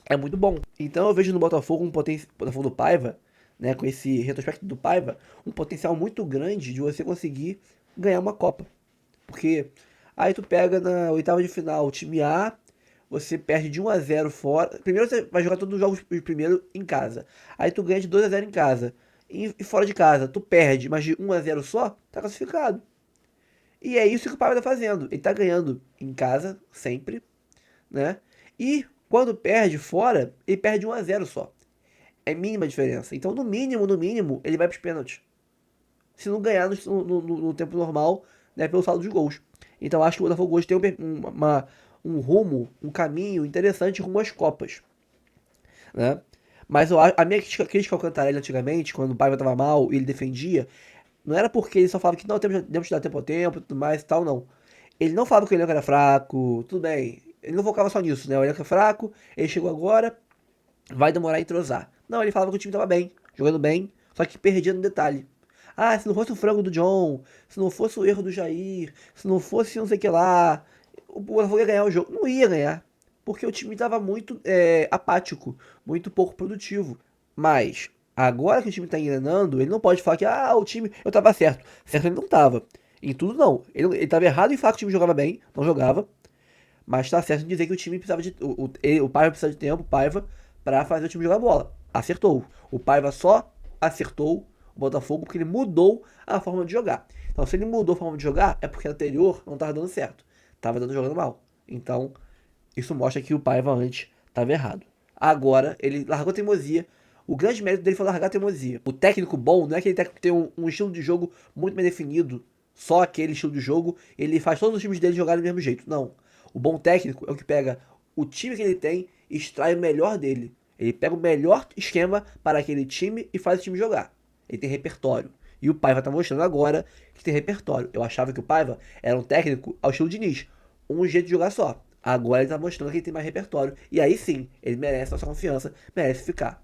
é muito bom. Então eu vejo no Botafogo Botafogo do Paiva, né, com esse retrospecto do Paiva, um potencial muito grande de você conseguir ganhar uma Copa. Porque aí tu pega na oitava de final o time A, você perde de 1-0 fora. Primeiro você vai jogar todos os jogos primeiro em casa. Aí tu ganha de 2-0 em casa. E fora de casa tu perde, mas de 1-0 só, tá classificado. E é isso que o Paiva tá fazendo. Ele tá ganhando em casa, sempre, né? E quando perde fora, ele perde 1-0 só. É mínima a diferença. Então, no mínimo, ele vai pros pênaltis. Se não ganhar no tempo normal, né, pelo saldo de gols. Então, acho que o Botafogo hoje tem um rumo, um caminho interessante rumo às Copas, né? Mas a minha crítica ao Cantarelli antigamente, quando o Paiva tava mal e ele defendia, não era porque ele só falava que não, temos de dar tempo ao tempo, tudo mais e tal, não. Ele não falava que o elenco era fraco, tudo bem. Ele não focava só nisso, né? O elenco é fraco, ele chegou agora, vai demorar a entrosar. Não, ele falava que o time tava bem, jogando bem, só que perdia no detalhe. Se não fosse o frango do John, se não fosse o erro do Jair, se não fosse não sei o que lá, o Botafogo ia ganhar o jogo. Não ia ganhar, porque o time estava muito apático, muito pouco produtivo. Mas, agora que o time está engrenando, ele não pode falar que o time, eu tava certo. Certo ele não tava. Em tudo não. Ele estava errado em falar que o time jogava bem, não jogava. Mas está certo em dizer que o time precisava de... O Paiva precisa de tempo, para fazer o time jogar bola. Acertou. O Paiva só acertou o Botafogo porque ele mudou a forma de jogar. Então, se ele mudou a forma de jogar, é porque a anterior não estava dando certo. Estava jogando mal. Então, isso mostra que o Paiva antes estava errado. Agora, ele largou a teimosia. O grande mérito dele foi largar a teimosia. O técnico bom não é aquele técnico que tem um estilo de jogo muito bem definido. Só aquele estilo de jogo, ele faz todos os times dele jogarem do mesmo jeito. Não. O bom técnico é o que pega o time que ele tem e extrai o melhor dele. Ele pega o melhor esquema para aquele time e faz o time jogar. Ele tem repertório. E o Paiva tá mostrando agora que tem repertório. Eu achava que o Paiva era um técnico ao estilo Diniz. Um jeito de jogar só. Agora ele tá mostrando que ele tem mais repertório. E aí sim, ele merece nossa confiança, merece ficar.